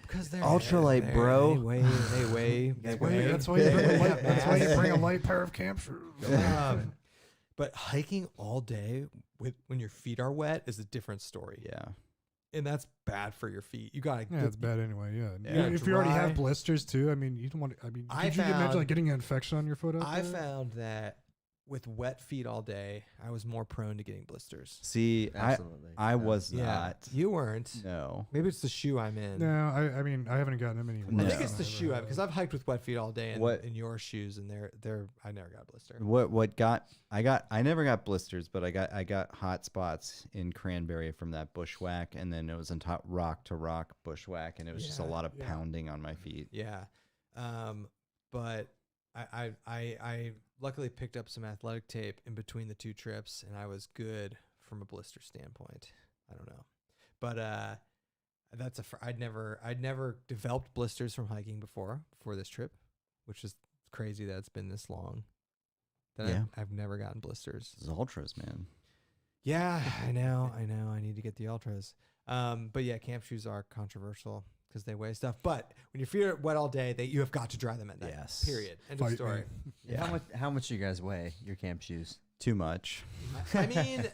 B: because they're
A: Ultralight,
B: they're-
A: bro.
B: They weigh.
D: That's why you bring a light. That's why you bring a light pair of camp shoes.
B: But hiking all day when your feet are wet is a different story.
A: Yeah.
B: And that's bad for your feet. You gotta.
D: Yeah, it's bad anyway. Yeah,
B: Yeah,
D: if you already
B: dry.
D: have blisters too, I mean, you don't want. I mean,
B: I
D: could you imagine
B: found-
D: like getting an infection on your foot?
B: I
D: there?
B: found that with wet feet all day, I was more prone to getting blisters.
A: See,
C: Absolutely.
A: I
C: Yeah.
A: was
B: Yeah,
A: not.
B: you weren't.
A: No.
B: Maybe it's the shoe I'm in.
D: No, I mean, I haven't gotten them anymore.
A: No.
B: I think it's the shoe because I've hiked with wet feet all day
A: What-
B: in your shoes, and I never got a blister.
A: I never got blisters, but I got hot spots in Cranberry from that bushwhack, and then it was on top rock to rock bushwhack, and it was just a
B: Yeah,
A: lot of
D: yeah.
A: pounding on my feet.
B: Yeah, but I luckily picked up some athletic tape in between the two trips, and I was good from a blister standpoint. I don't know, but I'd never developed blisters from hiking before this trip, which is crazy that it's been this long.
A: Yeah.
B: I've never gotten blisters.
A: This is ultras, man.
B: Yeah, I know. I need to get the ultras. But yeah, camp shoes are controversial because they weigh stuff. But when your feet are wet all day, you have got to dry them at night.
A: Yes.
B: Period. End of
D: Fight
B: story.
D: me.
A: Yeah.
C: How much do you guys weigh, your camp shoes?
A: Too much.
B: I mean,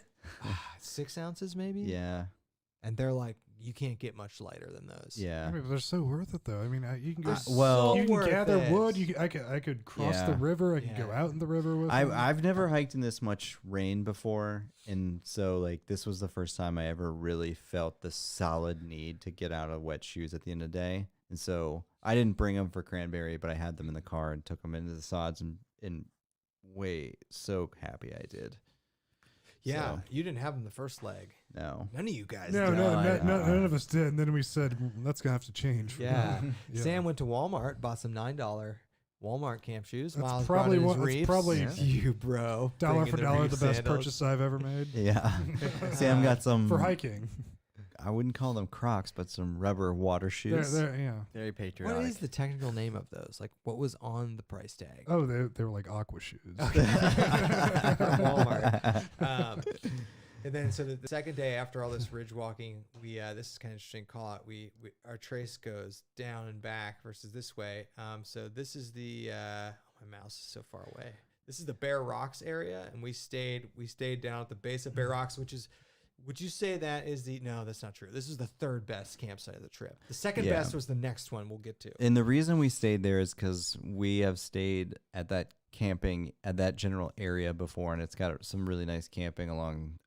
B: 6 ounces maybe.
A: Yeah.
B: And they're like You can't get much lighter than those.
A: Yeah.
D: I mean, they're so worth it though. I mean, you can go.
A: well,
D: you can
B: worth
D: gather
B: it.
D: wood. I could cross the
A: Yeah.
D: river. I could go
B: Yeah.
D: out in the river with them.
A: I've never hiked in this much rain before, and so like this was the first time I ever really felt the solid need to get out of wet shoes at the end of the day. And so I didn't bring them for Cranberry, but I had them in the car and took them into the sods, and so happy I did.
B: Yeah,
A: So,
B: you didn't have them the first leg.
A: no.
B: None of you guys
D: No,
B: did.
D: none of us did. And then we said that's gonna have to change.
B: Yeah.
D: Yeah.
B: Sam went to Walmart, bought some $9 Walmart camp shoes.
D: That's
B: Miles
D: probably
B: brought his
D: one- that's
B: Reefs.
D: probably-
B: you, bro.
D: dollar
B: bringing
D: for dollar,
B: Reef
D: the best
B: sandals.
D: purchase I've ever made
A: Yeah. Sam got some
D: for hiking.
A: I wouldn't call them Crocs, but some rubber water shoes.
D: Yeah.
C: Very patriotic.
B: What is the technical name of those? Like, what was on the price tag?
D: Oh, they were like aqua shoes.
B: From Walmart. And then, so the second day after all this ridge walking, we this is kind of interesting call out. We our trace goes down and back versus this way. So this is the my mouse is so far away. This is the Bear Rocks area, and we stayed down at the base of Bear Rocks, which is. Would you say that is the no? That's not true. This is the third best campsite of the trip. The second
A: Yeah.
B: best was the next one we'll get to.
A: And the reason we stayed there is because we have stayed at that camping at that general area before, and it's got some really nice camping along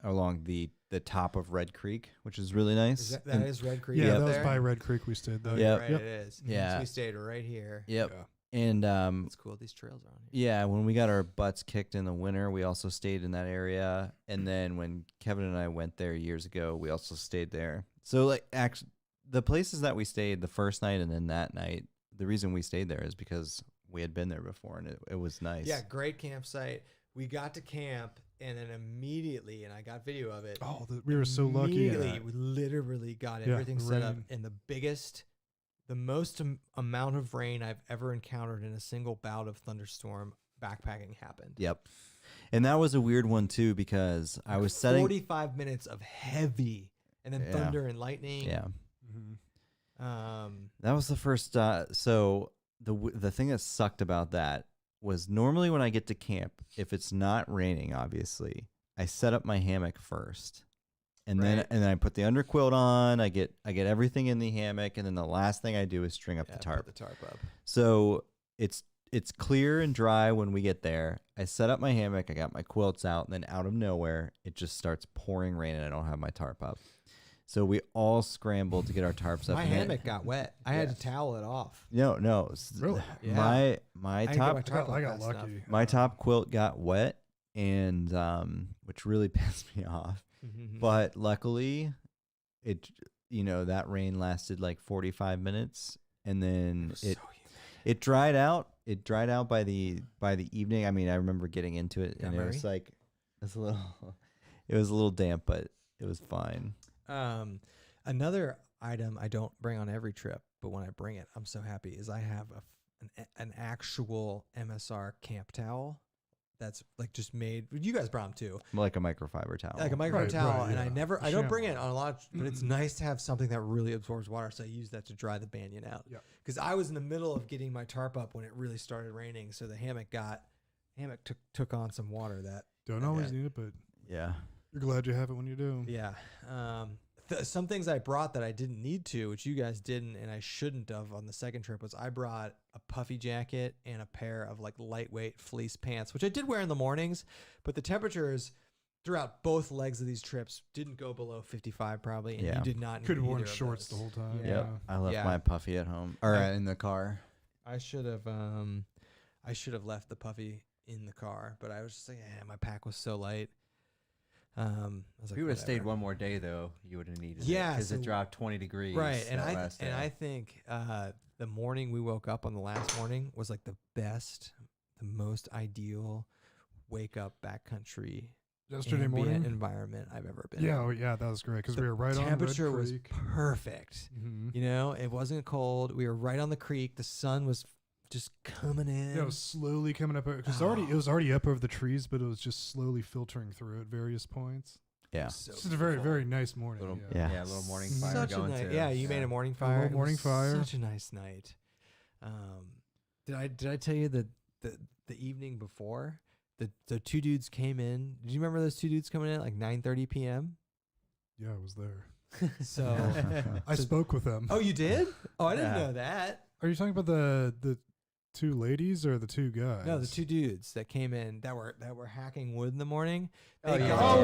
A: the top of Red Creek, which is really nice.
B: Is that
A: And-
B: is Red Creek?
D: Yeah,
B: up
D: that was
B: there?
D: by Red Creek. We stayed there.
B: Oh,
A: Yep.
B: you're right,
D: Yep.
B: it is.
A: Yeah.
B: So we stayed right here.
A: Yep.
D: Yeah.
A: And
B: It's cool. These trails are on here.
A: yeah, when we got our butts kicked in the winter, we also stayed in that area. And then when Kevin and I went there years ago, we also stayed there. So like actually, the places that we stayed the first night and then that night, the reason we stayed there is because we had been there before and it was nice.
B: Yeah, great campsite. We got to camp, and then immediately, and I got video of it.
D: Oh, we were so lucky.
B: Immediately, we literally got
D: Yeah,
B: everything set up,
D: rain.
B: and the most amount of rain I've ever encountered in a single bout of thunderstorm backpacking happened.
A: Yep. And that was a weird one too because I was setting
B: 45 minutes of heavy, and then
A: Yeah.
B: thunder and lightning.
A: Yeah.
B: Um,
A: That was the first so the thing that sucked about that was normally when I get to camp, if it's not raining obviously, I set up my hammock first. And
B: Right.
A: then I put the underquilt on, I get everything in the hammock, and then the last thing I do is string up
B: yeah,
A: the tarp.
B: Put the tarp up.
A: So it's clear and dry when we get there. I set up my hammock, I got my quilts out, and then out of nowhere, it just starts pouring rain and I don't have my tarp up. So we all scrambled to get our tarps up.
B: My
A: and then-
B: hammock got wet. I had to towel it off.
A: No.
D: Really?
B: Yeah.
A: My
B: I didn't get
A: top
B: my tarp
D: I
B: up
D: got
B: fast enough.
D: lucky.
A: my top quilt got wet, and which really pissed me off. But luckily, that rain lasted like 45 minutes, and then it dried out. It dried out by the evening. I mean, I remember getting into it,
B: Got
A: and it was
B: Murray?
A: like it was a little damp, but it was fine.
B: Another item I don't bring on every trip, but when I bring it, I'm so happy, is I have an actual MSR camp towel that's like just made. You guys brought them too,
A: Like a microfiber towel.
B: like a micro
D: Right,
B: towel,
D: right,
B: and
D: yeah.
B: I don't bring it on a lot, but it's nice to have something that really absorbs water. So I use that to dry the banyan out.
D: Yeah.
B: Because I was in the middle of getting my tarp up when it really started raining, so the hammock took on some water. That
D: Don't always need it, but
A: Yeah.
D: you're glad you have it when you do.
B: yeah. Some things I brought that I didn't need to, which you guys didn't, and I shouldn't have on the second trip, was I brought a puffy jacket and a pair of like lightweight fleece pants, which I did wear in the mornings, but the temperatures throughout both legs of these trips didn't go below 55 probably, and
A: Yeah.
B: you did not.
D: Could have
B: need
D: worn
B: either of
D: shorts
B: those.
D: the whole time.
B: Yeah.
A: Yep. I left
B: Yeah.
A: my puffy at home or in the car.
B: I should have left the puffy in the car, but I was just like, my pack was so light. I was
C: If
B: like,
C: we would have stayed
B: whatever.
C: one more day, though, you would have needed
B: Yeah,
C: because
B: so-
C: it dropped 20 degrees.
B: Right, and
C: that last day.
B: I think the morning we woke up on the last morning was like the most ideal wake up backcountry
D: Yesterday
B: ambient
D: morning.
B: environment I've ever been.
D: Yeah,
B: in.
D: oh, yeah, that was great because
B: The
D: we were right on Red
B: temperature was
D: Creek.
B: perfect.
D: Mhm.
B: You know, it wasn't cold. We were right on the creek. The sun was just coming in.
D: Yeah, it was slowly coming up because it was already up over the trees, but it was just slowly filtering through at various points.
A: Yeah.
B: So
D: It's just a very,
B: beautiful.
D: very nice morning.
C: Little,
D: yeah.
A: Yeah.
C: a little morning
D: Such
C: fire
B: Such a
C: going
B: nice,
C: too.
B: yeah. You made a morning
D: A
B: fire.
D: little
B: It
D: morning
B: was
D: fire.
B: Such a nice night. Did I tell you that the evening before the two dudes came in? Did you remember those two dudes coming in at like 9:30 p.m.?
D: Yeah, I was there.
B: So,
D: I spoke with them.
B: oh, you did? Oh, I didn't
C: Yeah.
B: know that.
D: Are you talking about the 2 ladies or the 2 guys?
B: No, the 2 dudes that came in that were hacking wood in the morning.
C: Oh,
B: They
C: yeah.
B: got-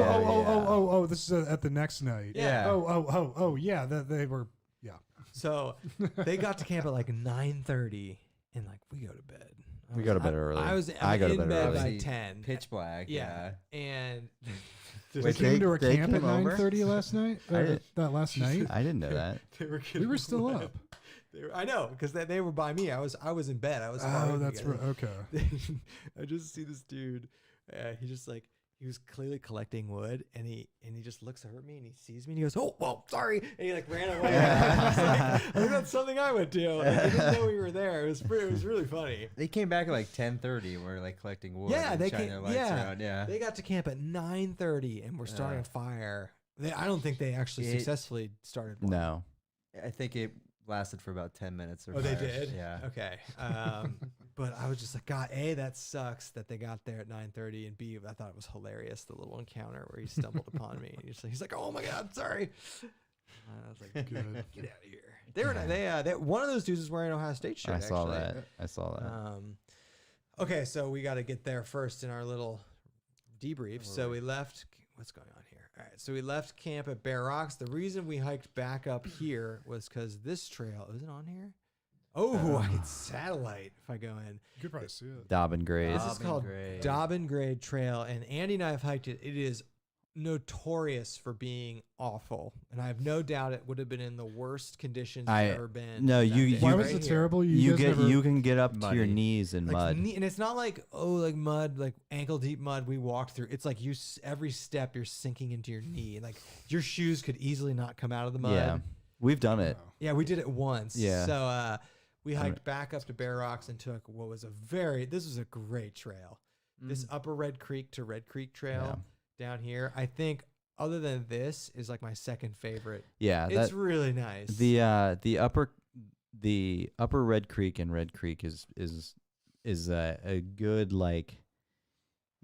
D: Oh, this is at the next night.
C: Yeah.
D: Oh, yeah, that they were, yeah.
B: So they got to camp at like 9:30, and like we go to bed.
A: We go to bed early.
B: I
A: go to
B: in
A: bed
B: bed
A: early.
B: by
C: Obviously,
B: 10.
C: Pitch black.
B: Yeah, and
D: They
A: Wait,
D: came to our
A: they
D: camp at
A: came over?
D: 9:30 last night.
A: I did-
D: That last night.
A: I didn't know that.
B: they were
D: We were still up.
B: I know because they were by me. I was in bed. I was. far away
D: Oh,
B: from
D: that's
B: you
D: right.
B: guys.
D: Okay.
B: I just see this dude. He just like he was clearly collecting wood, and he just looks over at me and he sees me and he goes, "Oh, well, sorry," and he like ran away. I think that's something I would do. Like, I didn't know we were there. It was really funny.
C: They came back at like 10:30. We're like collecting wood.
B: Yeah,
C: and
B: they
C: shining
B: came.
C: their lights
B: Yeah,
C: around. Yeah.
B: they got to camp at 9:30, and we're starting a fire. I don't think they actually successfully started one.
A: No.
C: I think it lasted for about 10 minutes. Or
B: Oh, they
C: fire.
B: did?
C: Yeah.
B: Okay. But I was just like, God, A, that sucks that they got there at 9:30, and B, I thought it was hilarious, the little encounter where he stumbled upon me. And he's like, oh my God, sorry. I was like,
D: Good.
B: get out of here. They one of those dudes is wearing an Ohio State shirt.
A: I saw
B: actually.
A: that. I saw that.
B: Okay, so we got to get there first in our little debrief. So we left. What's going on here? All right, so we left camp at Bear Rocks. The reason we hiked back up here was because this trail is it on here? Oh, I get satellite if I go in.
D: You could probably see it.
A: Dobbin Grade.
B: This is called Dobbin Grade Trail, and Andy and I have hiked it. It is notorious for being awful, and I have no doubt it would have been in the worst conditions it's ever been.
A: No,
B: that
A: you-
B: day.
A: you-
D: Why was
B: Right
D: it
B: here.
D: terrible?
A: You
D: guys never-
A: can get up to your
C: Muddy.
A: knees in
B: Like
A: mud.
B: and it's not like like mud, like ankle deep mud we walked through. It's like every step you're sinking into your knee. Like your shoes could easily not come out of the mud.
A: Yeah. We've done it.
B: Yeah, we did it once.
A: Yeah.
B: So we hiked back up to Bear Rocks and took what was this was a great trail. This Upper Red Creek to Red Creek Trail down here. I think other than this is like my second favorite.
A: Yeah,
B: It's really nice.
A: the upper Red Creek and Red Creek is a good like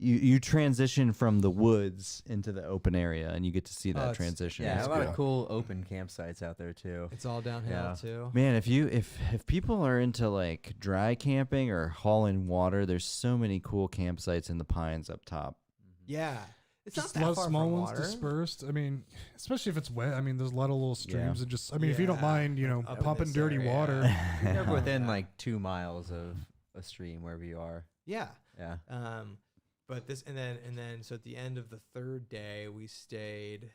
A: you transition from the woods into the open area and you get to see that
B: it's-
A: transition.
C: Yeah,
A: It's
C: a lot
A: good.
C: of cool open campsites out there too.
B: it's all downhill
C: Yeah.
B: too.
A: Man, if people are into like dry camping or hauling water, there's so many cool campsites in the pines up top.
B: Yeah. It's
D: Just
B: not
D: a
B: that
D: lot of
B: far
D: small
B: from
D: ones
B: water.
D: dispersed. I mean, especially if it's wet. I mean, there's a lot of little streams
A: Yeah.
D: and just. I mean, if you don't
B: Yeah,
D: mind,
B: up in
D: pumping
B: this
D: dirty
B: area.
D: water.
C: You're never within like 2 miles of a stream wherever you are.
B: Yeah.
C: Yeah.
B: But this and then so at the end of the third day we stayed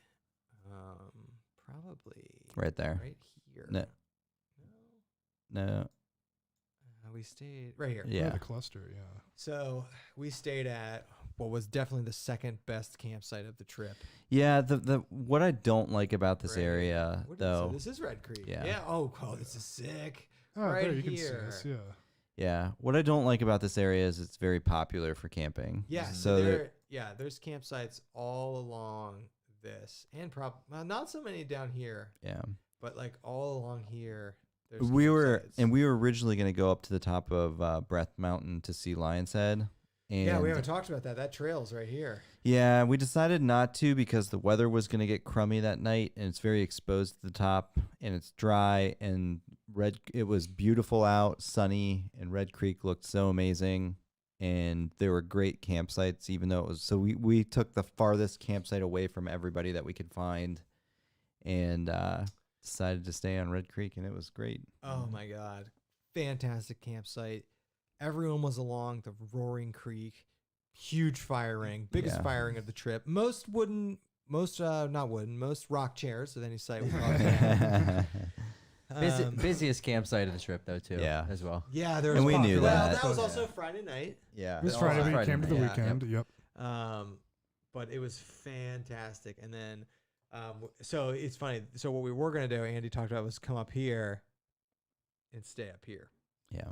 B: probably
A: Right there.
B: right here.
A: No. No.
B: We stayed right here.
A: Yeah.
D: The cluster. Yeah.
B: So we stayed at what was definitely the second best campsite of the trip.
A: Yeah, the what I don't like about this
B: Right here.
A: area
B: What did it say?
A: though.
B: This is Red Creek.
A: Yeah.
B: Yeah. Oh, this is sick.
D: Oh,
B: Right
D: there you can see
B: here.
D: us. Yeah.
A: Yeah, what I don't like about this area is it's very popular for camping.
B: Yeah.
A: So
B: there's campsites all along this, and not so many down here,
A: yeah.
B: but like all along here. There's
A: We were
B: campsites.
A: originally going to go up to the top of Breath Mountain to see Lion's Head. And
B: Yeah, we haven't talked about that. That trail's right here.
A: Yeah, we decided not to because the weather was going to get crummy that night, and it's very exposed to the top, and it's dry, and it was beautiful out, sunny, and Red Creek looked so amazing, and there were great campsites, even though it was. So we took the farthest campsite away from everybody that we could find, and decided to stay on Red Creek, and it was great.
B: Oh my God. Fantastic campsite. Everyone was along the Roaring Creek. Huge fire ring. Biggest
A: Yeah.
B: fire ring of the trip. Most rock chairs at any site we've gone to.
C: Busiest campsite of the trip though too.
A: Yeah.
C: As well.
B: Yeah, there was
A: And we knew
B: well,
A: that.
B: that was also Friday night.
A: Yeah.
D: It was
C: Oh,
D: Friday. We
C: Friday
D: came to the
C: night.
D: weekend. Yep.
B: But it was fantastic. And then, so it's funny. So what we were going to do, Andy talked about, was come up here and stay up here.
A: Yeah.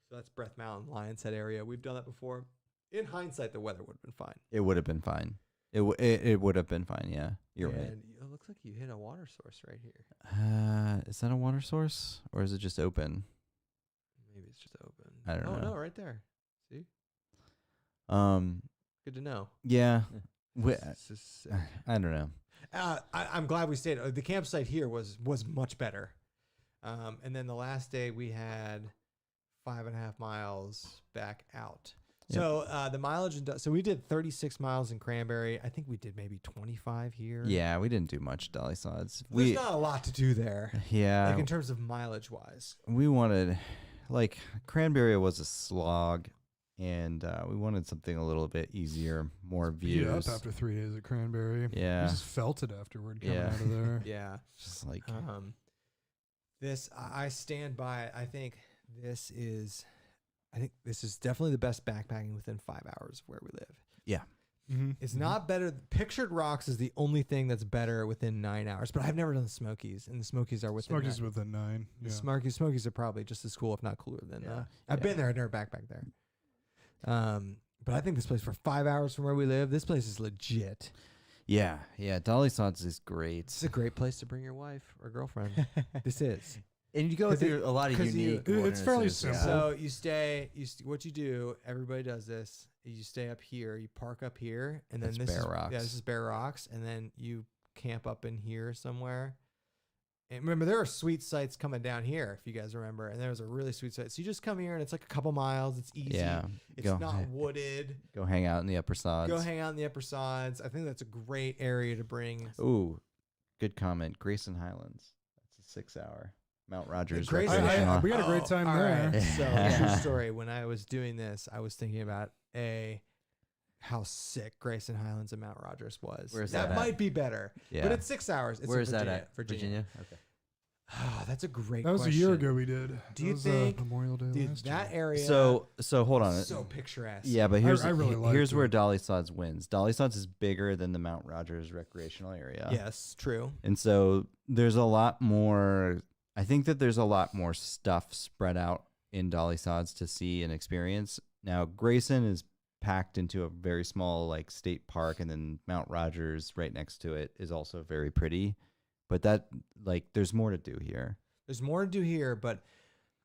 B: So that's Breath Mountain, Lion's Head area. We've done that before. In hindsight, the weather would have been fine.
A: It would have been fine. It would have been fine. Yeah, you're right.
B: And it looks like you hit a water source right here.
A: Is that a water source or is it just open?
B: Maybe it's just open.
A: I don't know.
B: Oh, no, right there. See?
A: Um,
B: Good to know.
A: yeah.
B: This is sick.
A: I don't know.
B: I'm glad we stayed. The campsite here was much better. And then the last day we had 5.5 miles back out.
A: Yep.
B: So the mileage, so we did 36 miles in Cranberry. I think we did maybe 25 here.
A: Yeah, we didn't do much Dolly Sods.
B: There's not a lot to do there.
A: Yeah,
B: Like in terms of mileage wise.
A: we wanted, like, Cranberry was a slog, and we wanted something a little bit easier, more
D: Beat
A: views.
D: up after 3 days at Cranberry.
A: Yeah.
D: You just felt it afterward coming
A: Yeah.
D: out of there.
B: Yeah.
A: Just like,
B: I stand by it. I think this is definitely the best backpacking within 5 hours of where we live.
A: yeah.
D: Mm-hmm.
B: It's not better. Pictured Rocks is the only thing that's better within 9 hours, but I've never done the Smokies, and the Smokies are within
D: Smokies
B: 9.
D: within 9.
B: The
D: Yeah.
B: Smokies are probably just as cool, if not cooler than.
A: Yeah.
B: I've been there. I've never backpacked there. But I think this place for 5 hours from where we live, this place is legit.
A: Yeah, Dolly Sods is great.
B: It's a great place to bring your wife or girlfriend. This is.
C: And you go
B: 'Cause
C: through a lot of
B: 'cause you-
C: unique.
D: It's fairly
C: wildernesses,
D: simple.
B: So you stay. What you do? Everybody does this. You stay up here. You park up here, and then
A: That's
B: this
A: Bear
B: is
A: Rocks.
B: Yeah, this is Bear Rocks, and then you camp up in here somewhere. And remember, there are sweet sites coming down here, if you guys remember. And there was a really sweet site. So you just come here, and it's like a couple miles. It's easy.
A: Yeah,
B: It's
A: go
B: not
A: ahead.
B: wooded.
A: Go hang out in the upper sods.
B: Go hang out in the upper sods. I think that's a great area to bring.
A: Ooh, good comment. Grayson Highlands. That's a 6-hour. Mount Rogers
B: Grayson-
A: recreational.
D: we got a great time
B: all
D: there.
B: right. So
A: Yeah.
B: true story. When I was doing this, I was thinking about how sick Grayson Highlands and Mount Rogers was.
C: Where's
B: that
C: that at?
B: might be better,
A: Yeah.
B: but it's 6 hours. It's
C: Where
B: in
C: is that at?
B: Virginia.
C: Okay.
B: Oh, that's a great.
D: That was
B: question.
D: a year ago we did.
B: Do
D: That
B: you
D: was,
B: think-
D: Memorial Day
B: Dude,
D: last
B: that
D: year.
B: area.
A: So hold on.
B: so picturesque.
A: Yeah, but here's
D: I really liked
A: here's where
D: it.
A: Dolly Sods wins. Dolly Sods is bigger than the Mount Rogers recreational area.
B: Yes, true.
A: And so there's a lot more. I think that there's a lot more stuff spread out in Dolly Sods to see and experience. Now Grayson is packed into a very small like state park, and then Mount Rogers right next to it is also very pretty. But that there's more to do here.
B: There's more to do here, but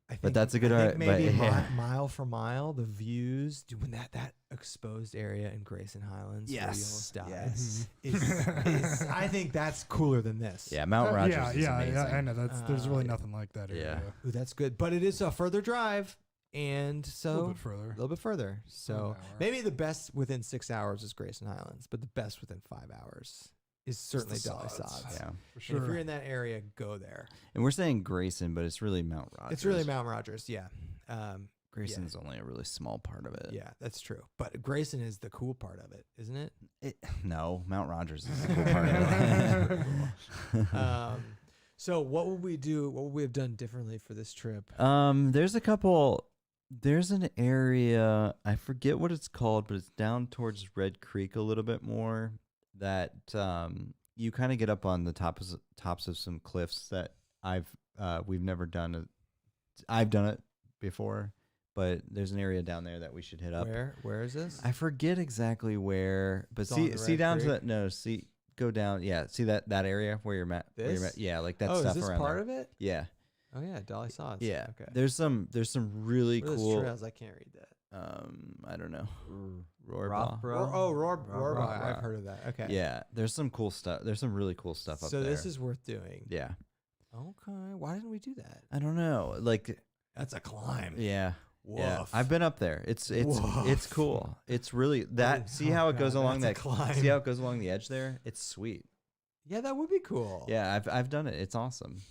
B: I think
A: that's a good
B: I think
A: but
B: maybe
A: yeah.
B: mile for mile, the views, dude, when that exposed area in Grayson Highlands, where you
A: Yes,
B: almost died,
A: yes.
B: is I think that's cooler than this.
A: Yeah, Mount Rogers
D: yeah,
A: is amazing.
D: I know. There's really
B: Yeah.
D: nothing like that area.
A: Yeah.
B: Ooh, that's good, but it is a further drive, and
D: A
B: so
D: little bit further.
B: a little bit further. So
D: An hour.
B: maybe the best within 6 hours is Grayson Highlands, but the best within 5 hours is certainly
D: the
B: Dolly
D: Sods.
B: Sods.
A: Yeah.
D: For
B: And if
D: sure.
B: you're in that area, go there.
A: And we're saying Grayson, but it's really Mount Rogers.
B: It's really Mount Rogers, yeah.
A: Grayson's only a really small part of it.
B: Yeah, that's true. But Grayson is the cool part of it, isn't it?
A: No, Mount Rogers is the cool part of it.
B: So what would we do? What would we have done differently for this trip?
A: There's an area, I forget what it's called, but it's down towards Red Creek a little bit more, that you kind of get up on the tops of some cliffs that we've never done it. I've done it before, but there's an area down there that we should hit up.
B: Where is this?
A: I forget exactly where, but
B: It's on the
A: see
B: Red
A: down to
B: Creek?
A: that. No, go down. Yeah, see that area where you're at.
B: This?
A: Yeah, like that
B: oh,
A: stuff
B: is this
A: around
B: part
A: there.
B: of it?
A: Yeah,
B: Oh yeah, Dolly Sods.
A: yeah.
B: Okay.
A: There's some really
B: What are those
A: cool.
B: trails? I can't read that.
A: I don't know.
C: Rothborough?
B: Rohrbach. I've
A: Rohrbach.
B: heard of that. Okay.
A: Yeah, there's some cool stuff. There's some really cool stuff up
B: So
A: there.
B: this is worth doing.
A: yeah.
B: Okay. Why didn't we do that?
A: I don't know. Like,
B: That's a climb.
A: yeah. Yeah,
B: Woof.
A: I've been up there. It's
B: Woof.
A: cool. It's really that. See how it goes
B: God,
A: along
B: that's
A: that.
B: a climb.
A: See how it goes along the edge there. It's sweet.
B: Yeah, that would be cool.
A: Yeah, I've done it. It's awesome.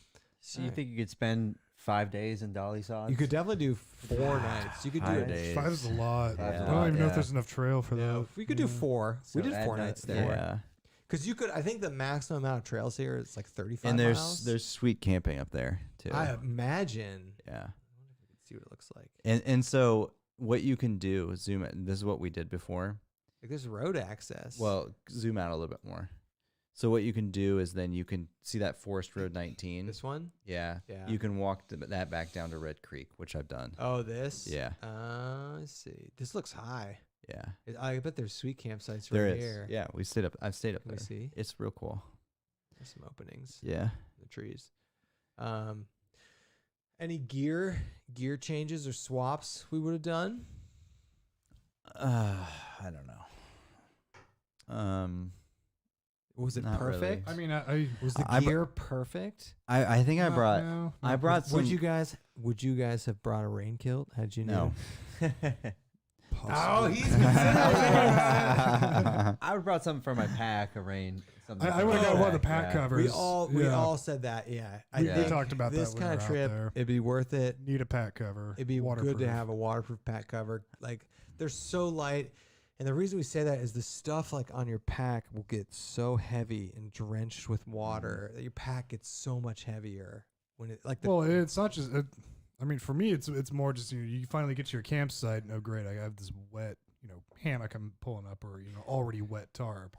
C: So you
B: Alright.
C: think you could spend 5 days in Dolly Sods?
B: You could definitely do 4 nights. You could do
A: 5
B: it.
A: days.
D: 5 is a lot.
A: Five's a
D: I don't
A: lot,
D: even know if
A: yeah.
D: there's enough trail for
B: Yeah,
D: that.
B: we could do 4.
C: So
B: we did
C: add
B: 4
C: that-
B: nights there.
A: Yeah.
B: Because you could, I think the maximum amount of trails here is like 35
A: And
B: miles.
A: there's sweet camping up there too.
B: I imagine.
A: Yeah.
B: Let's see what it looks like.
A: And so what you can do is zoom in. This is what we did before.
B: Like there's road access.
A: Well, zoom out a little bit more. So what you can do is then you can see that Forest Road 19.
B: this one?
A: Yeah.
B: Yeah.
A: You can walk that back down to Red Creek, which I've done.
B: Oh, this?
A: Yeah.
B: Let's see. This looks high.
A: Yeah.
B: I bet there's sweet campsites
A: There
B: right
A: is.
B: here.
A: Yeah. I've stayed up
B: Can we
A: there.
B: see?
A: It's real cool.
B: There's some openings
A: Yeah.
B: in the trees. Any gear changes or swaps we would have done?
A: I don't know.
B: Was it
A: Not really.
B: perfect?
D: I mean, I
B: Was the
A: I br-
B: gear perfect?
A: I think I brought
D: No,
A: I brought some.
B: Would you guys have brought a rain kilt had you
A: No.
B: known?
D: possibly.
B: he's considering.
C: I would have brought something for my pack, a rain. Something
D: I would have got one of the pack
C: yeah.
D: covers.
B: We all said that. Yeah,
D: We
B: think
D: talked about
B: this
D: that when
B: kind
D: we
B: of
D: were out
B: trip.
D: there.
B: It'd be worth it.
D: Need a pack cover.
B: It'd be good
D: waterproof.
B: to have a waterproof pack cover. Like they're so light, and the reason we say that is the stuff like on your pack will get so heavy and drenched with water that your pack gets so much heavier when it like the
D: Well, it's not just. I mean, for me, it's more just you finally get to your campsite. And, oh, great! I have this wet hammock I'm pulling up, or already wet tarp,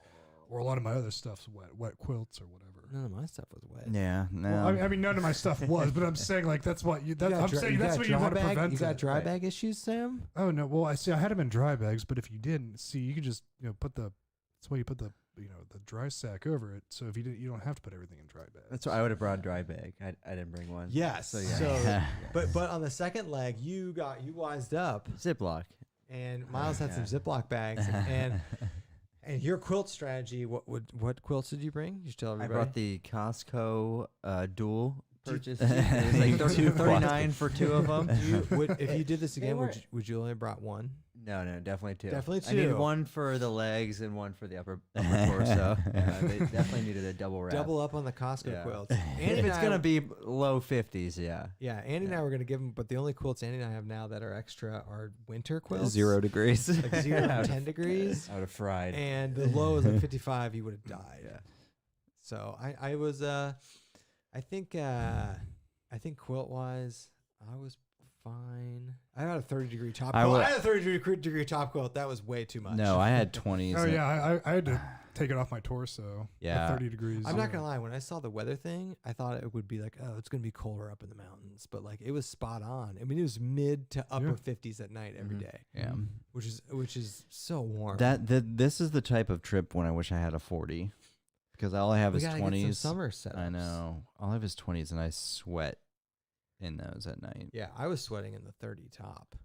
D: or a lot of my other stuff's wet quilts or whatever.
B: none of my stuff was wet.
A: Yeah, no.
D: Well, I mean, none of my stuff was, but I'm saying like that's what you. I'm saying that's what you want to prevent.
B: You got
D: it.
B: dry bag issues, Sam?
D: Oh no! Well, I had them in dry bags, but if you didn't, you could just put the. That's why you put the the dry sack over it. So if you didn't, you don't have to put everything in dry bags.
C: That's why I would have brought a dry bag. I didn't bring one.
B: Yes.
C: So, yeah.
B: So, but on the second leg, you wised up,
C: Ziploc.
B: and Miles had some
C: Yeah.
B: Ziploc bags, and your quilt strategy. What quilts did you bring? You should tell
C: I
B: everybody.
C: brought the Costco dual purchase.
A: It
C: It was like
A: Two
C: 39 for two of them.
B: If you did this again,
C: were-
B: would you only have brought one?
C: No, definitely two.
B: Definitely
C: I needed
B: two.
C: one for the legs and one for the upper torso. Yeah, they definitely needed a double wrap.
B: Double up on the Costco
C: Yeah.
B: quilts.
C: If it's gonna be low 50s, yeah.
B: Yeah, Andy and I were gonna give them, but the only quilts Andy and I have now that are extra are winter quilts.
A: 0 degrees.
B: Like 0 to 10 degrees.
C: I would have fried.
B: And the low is like 55. You would have died.
C: Yeah.
B: So I was I think quilt wise I was fine. I had a 30-degree top quilt. I had a 30-degree top quilt. That was way too much.
A: No, I had 20s.
D: Oh yeah, I had to take it off my torso.
A: Yeah.
D: at 30 degrees.
B: I'm not gonna lie. When I saw the weather thing, I thought it would be like, oh, it's gonna be colder up in the mountains, but like it was spot on. I mean, it was mid to upper 50s at night every
C: Mhm.
B: day,
A: Yeah.
B: which is so warm.
A: This is the type of trip when I wish I had a 40, because all I have
B: we
A: is
B: gotta get some
A: 20s.
B: summer setups.
A: I know. All I have is 20s, and I sweat in those at night.
B: Yeah, I was sweating in the 30 top.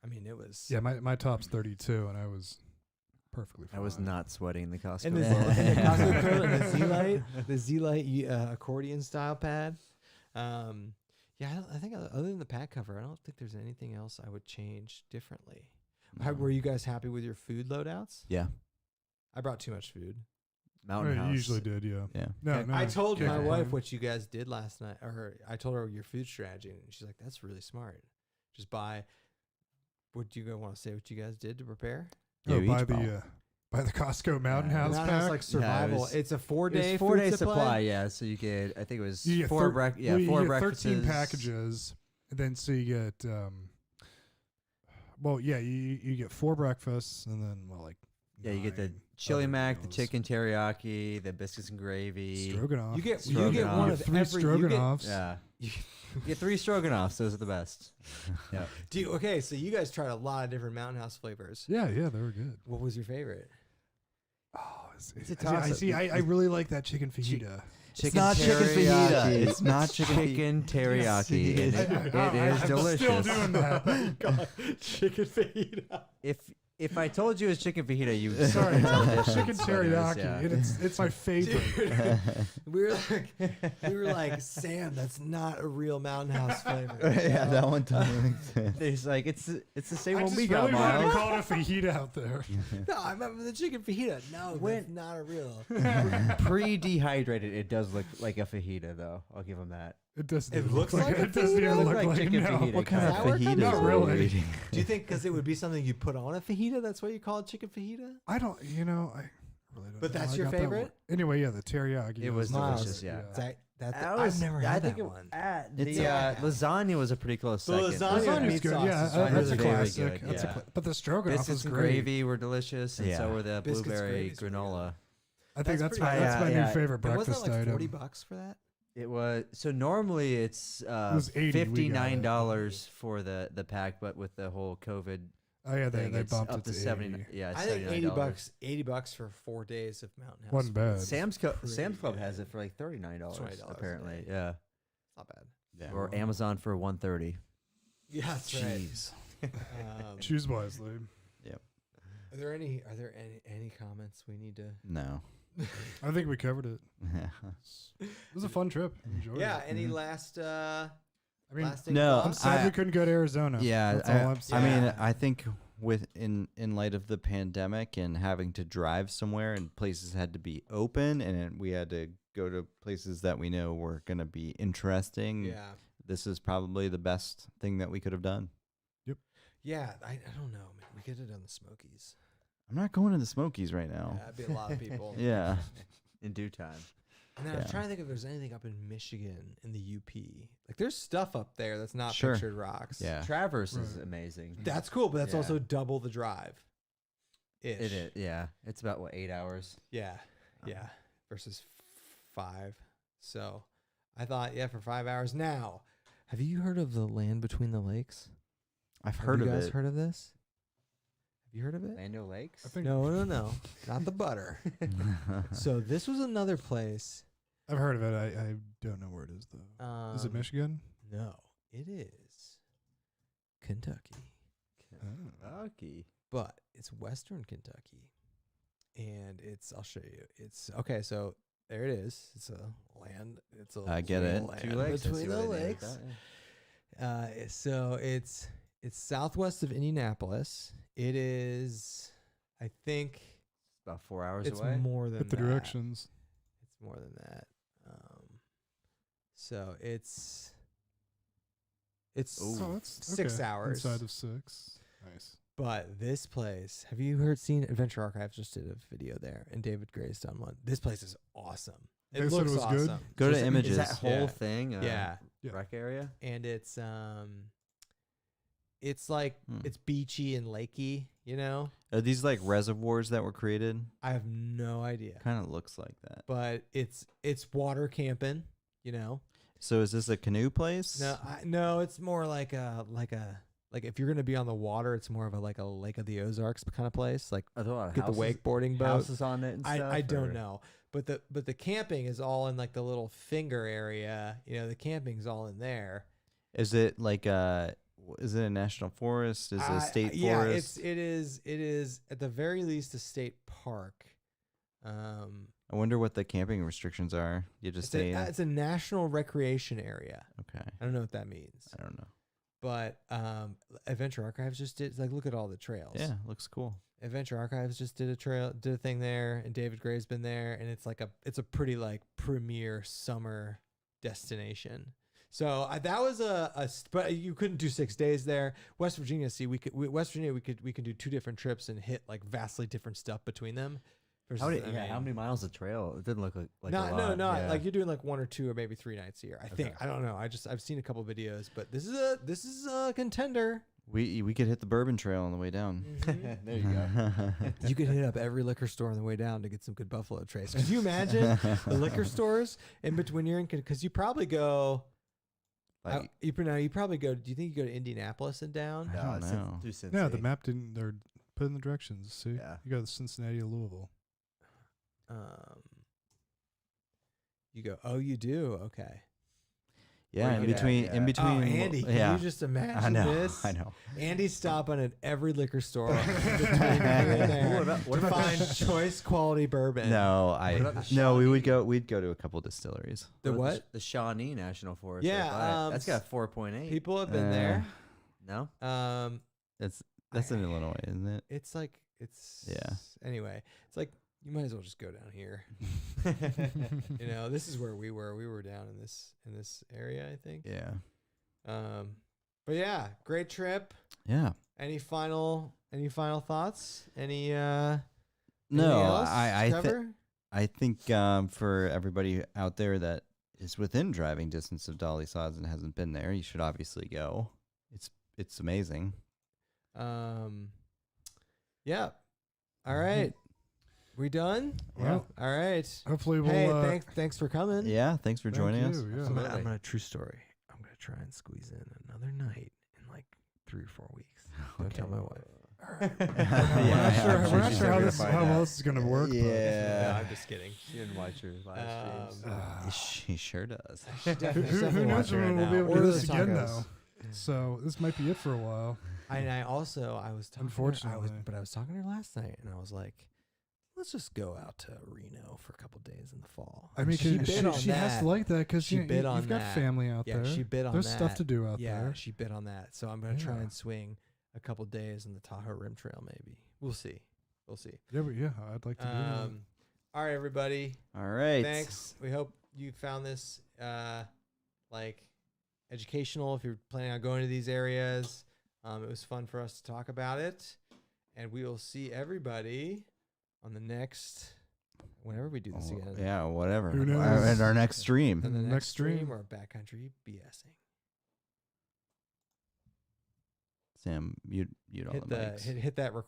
B: I mean, it was.
D: Yeah, my top's 32, and I was perfectly fine.
C: I was not sweating the Costco.
B: And the,
C: quilts.
B: and the Costco quilt and the Z-Lite accordion style pad. Yeah, I think other than the pack cover, I don't think there's anything else I would change differently. Were you guys happy with your food loadouts?
A: Yeah.
B: I brought too much food.
C: Mountain
D: I
C: House.
D: usually did, yeah.
A: Yeah.
D: No, no.
B: I told
D: can't
B: my
D: complain.
B: wife what you guys did last night, or I told her your food strategy, and she's like, "That's really smart. Just buy." Would you guys want to say what you guys did to prepare?
A: Yeah,
D: Oh,
A: we
D: by
A: each bought-
D: the Costco Mountain House
B: Mountain
D: pack.
B: House, like survival.
C: was-
B: It's a 4-day
C: It's 4-day
B: food
C: supply, yeah. So you get, I think it was
D: You get
C: four
D: you
C: four
D: get
C: breakfasts.
D: 13 packages, and then so you get you get 4 breakfasts, and then
C: Yeah, you get the
D: 9
C: chili
D: other
C: mac, the
D: meals.
C: chicken teriyaki, the biscuits and gravy.
D: Stroganoff.
B: You get
C: Stroganoff.
B: one
D: You
B: of
D: get 3
B: every.
D: stroganoffs.
C: Yeah. You get 3 stroganoffs. Those are the best. Yeah.
B: Okay, so you guys tried a lot of different Mountain House flavors.
D: Yeah, they were good.
B: What was your favorite?
D: Oh,
B: It's a
D: I
B: toss-up.
D: see. I really like that chicken fajita.
A: It's not chicken fajita. It's not chicken
C: Chicken teriyaki.
A: Yes,
C: and
A: it
C: it is
D: I'm
C: delicious.
D: still doing that.
B: God, chicken fajita.
C: If I told you it was chicken fajita, you would
D: Sorry,
C: tell the difference,
D: chicken
C: but it is,
D: teriyaki.
C: yeah.
D: It's my favorite.
B: we were like, Sam, that's not a real Mountain House flavor.
A: Yeah, that one doesn't make sense.
C: It's like it's the same
D: I
C: one
D: just
C: we
D: really
C: got,
D: wanted to
C: Miles.
D: call it a fajita out there.
B: No, I remember the chicken fajita. No, that's not a real.
C: Pre-dehydrated, it does look like a fajita, though. I'll give him that.
D: It doesn't.
B: It
D: even
B: looks
D: look
B: like a
D: it doesn't
B: fajita?
D: even
C: Look
D: look
C: like
D: like
C: chicken
D: no.
C: fajita.
A: What kind
B: Is
A: of
B: that where it
A: fajita
B: comes
A: are
D: from?
A: we
D: Not really.
A: eating?
B: Do you think because it would be something you put on a fajita, that's why you call it chicken fajita?
D: I don't. I really don't.
B: But
D: know.
B: that's
D: I
B: your
D: got that
B: favorite?
D: one. Anyway, yeah, the teriyaki.
C: It was
B: Miles.
C: delicious, yeah.
B: I've never had that one.
C: The lasagna was a pretty close
B: The
C: second.
B: lasagna
D: Lasagna's
B: meat
D: good.
B: sauce
D: Yeah,
B: is
D: that's a
B: really
D: classic.
C: good,
D: That's
C: yeah.
D: but the stroganoff
C: Biscuits
D: is
C: and
D: great.
C: gravy were delicious, and so
A: Yeah.
C: were the
B: Biscuits and
C: blueberry
B: gravy's really
C: granola.
D: I think
B: That's
D: that's
B: pretty
D: my
C: good.
D: new
C: Yeah.
D: favorite
B: And wasn't
D: breakfast
B: it like
D: item.
B: $40 for that?
C: It was so normally it's
D: was 80, we got it.
C: $59 for the pack, but with the whole COVID
D: Oh yeah, they
C: thing, it's
D: bumped
C: up
D: it
C: to
D: to
C: 70.
D: 80.
C: Yeah,
B: I think
C: $79.
B: $80 for 4 days of Mountain House.
D: Wasn't bad.
C: Sam's
B: Pretty
C: Club
B: good.
C: has it for like $39
B: $20
C: apparently.
B: a day.
C: Yeah,
B: Not bad.
A: Yeah.
C: or Amazon for $130.
B: Yeah, that's right.
A: Jeez.
B: Um,
D: Choose wisely.
B: Are there any comments we need to?
A: No.
D: I think we covered it. It was a fun trip. Enjoyed
B: Yeah.
D: it.
B: Any last?
D: I mean,
B: lasting
A: no,
D: I'm
B: thoughts?
D: sad we couldn't go to Arizona.
A: Yeah,
D: That's all I'm saying.
A: I mean,
B: Yeah.
A: I think in light of the pandemic and having to drive somewhere and places had to be open and we had to go to places that we know were going to be interesting.
B: Yeah.
A: This is probably the best thing that we could have done.
B: Yeah. I don't know, man. We could have done the Smokies.
A: I'm not going to the Smokies right now.
B: That'd be a lot of people.
A: Yeah.
C: In due time.
B: And then I was
A: Yeah.
B: trying to think if there's anything up in Michigan in the UP. Like there's stuff up there that's not
A: Sure.
B: pictured rocks.
A: Yeah.
C: Traverse is
D: Right.
C: amazing.
B: That's cool, but that's
C: Yeah.
B: also double the drive. Ish.
C: It is. Yeah. It's about, what, 8 hours?
B: Yeah. Yeah. Versus 5. So I thought, yeah, for 5 hours. Now, have you heard of the land between the lakes?
A: I've
B: Have
A: heard
B: you
A: of
B: guys
A: it.
B: heard of this? Have you heard of it?
C: Lando Lakes?
D: I think
B: No. Not the butter. So this was another place.
D: I've heard of it. I don't know where it is though. Is it Michigan?
B: No, it is Kentucky.
C: Kentucky.
B: But it's Western Kentucky. And I'll show you. It's okay, so there it is. It's a land. It's a
A: I get it.
B: land
C: 2 lakes. I
B: between
C: see
B: the
C: what they did with
B: lakes.
C: that, yeah.
B: So it's southwest of Indianapolis. It is, I think
C: About 4 hours
B: it's
C: away.
B: more than
D: Hit the
B: that.
D: directions.
B: It's more than that. So it's
C: Ooh.
D: Oh, that's
B: 6 hours.
D: inside of 6. Nice.
B: But this place, have you seen Adventure Archives just did a video there, and David Gray's done one. This place is awesome. It
D: They said it
B: looks
D: was good?
B: awesome.
A: Go to
C: Just-
A: images.
C: Is that whole
B: Yeah.
C: thing
B: Yeah.
D: Yeah.
C: rec area?
B: And it's like it's beachy and lakey, you know?
A: Are these like reservoirs that were created?
B: I have no idea.
A: Kind of looks like that.
B: But it's water camping, you know?
A: So is this a canoe place?
B: No, it's more like if you're gonna be on the water, it's more of a Lake of the Ozarks kind of place. Like
C: Are there a lot of
B: get the
C: houses,
B: wakeboarding boat.
C: houses on it and stuff?
B: I don't
C: or-
B: know, but the camping is all in like the little finger area. You know, the camping's all in there.
A: Is it like is it a national forest? Is it a state
B: yeah,
A: forest?
B: it is at the very least a state park.
A: I wonder what the camping restrictions are. You just stay in.
B: It's a national recreation area.
A: Okay.
B: I don't know what that means,
A: I don't know.
B: but Adventure Archives just did like look at all the trails.
A: Yeah, looks cool.
B: Adventure Archives just did a thing there, and David Gray's been there, and it's a pretty like premier summer destination. So that was but you couldn't do 6 days there. West Virginia, we can do 2 different trips and hit like vastly different stuff between them.
C: How
B: versus,
C: how many miles of trail? It didn't look like a
B: no,
C: lot.
B: no, like you're doing like 1 or 2 or maybe 3 nights a year. I think. I don't know. I've seen a couple videos, but this is a contender.
A: We could hit the Bourbon Trail on the way down.
C: There you go.
B: You could hit up every liquor store on the way down to get some good Buffalo Trace. Could you imagine the liquor stores in between you're in? Because you probably go.
A: Like,
B: you probably go. Do you think you go to Indianapolis and down?
A: I don't know.
C: Through Cincy.
D: Yeah, the map didn't. They're put in the directions. See,
C: Yeah.
D: you got Cincinnati to Louisville.
B: You go. Oh, you do. Okay.
A: yeah,
C: Where
A: in
C: you get
A: between,
C: at,
A: in
C: yeah.
A: between.
B: Oh, Andy, can
A: yeah.
B: you just imagine
A: I know.
B: this?
A: I know.
B: Andy's stopping at every liquor store in between here and there
C: What
B: to
C: about
B: find choice quality bourbon.
A: No,
C: about the
A: no. We'd
C: Shawnee?
A: go to a couple distilleries.
B: The what?
C: The Shawnee National Forest.
B: Yeah,
C: right by it. That's got 4.8.
B: People have been there.
C: No?
A: That's in Illinois, isn't it?
B: It's like
A: Yeah.
B: Anyway, it's like you might as well just go down here. You know, this is where we were. We were down in this area, I think.
A: Yeah.
B: But yeah, great trip.
A: Yeah.
B: Any final thoughts? Any
A: No,
B: anything else,
A: I
B: Trevor?
A: think for everybody out there that is within driving distance of Dolly Sods and hasn't been there, you should obviously go. It's amazing.
B: Yeah. All right. We done?
D: Well,
B: All right.
D: hopefully we'll.
B: Hey, thanks for coming.
A: Yeah, thanks for
D: thank
A: joining us.
D: you, yeah.
B: I'm gonna true story. I'm gonna try and squeeze in another night in like 3 or 4 weeks. Don't tell my wife.
A: Yeah,
D: We're not
C: she's
D: sure how
C: never
D: this
C: gonna find
D: how
C: out.
D: this is gonna work.
A: Yeah.
B: No, I'm just kidding.
C: She didn't watch your live streams.
A: She sure does.
D: But who knows when we'll be able to do
B: Order
D: this
B: the
D: again
B: tacos.
D: now? So this might be it for a while.
B: I was talking. I was
D: Unfortunately.
B: but I was talking to her last night, and I was like, let's just go out to Reno for a couple days in the fall.
D: I mean,
B: she
D: 'cause
B: bid on
D: she
B: that.
D: has to like that because
B: She bid on
D: you've got
B: that.
D: family out
B: Yeah,
D: there.
B: she bid on
D: There's
B: that.
D: stuff to do out
B: Yeah,
D: there.
B: she bid on that. So I'm gonna try
D: Yeah.
B: and swing a couple days in the Tahoe Rim Trail. Maybe we'll see. We'll see.
D: Yeah, but yeah, I'd like to do that.
B: All right, everybody.
A: All right.
B: Thanks. We hope you found this like educational. If you're planning on going to these areas, it was fun for us to talk about it, and we will see everybody on the next. Whenever we do this again.
A: Yeah, whatever.
D: Who knows?
A: At our next stream.
B: And the
D: Next
B: next stream
D: stream.
B: or Backcountry BSing.
A: Sam, mute all
B: Hit
A: the
B: the
A: mics.
B: hit that record.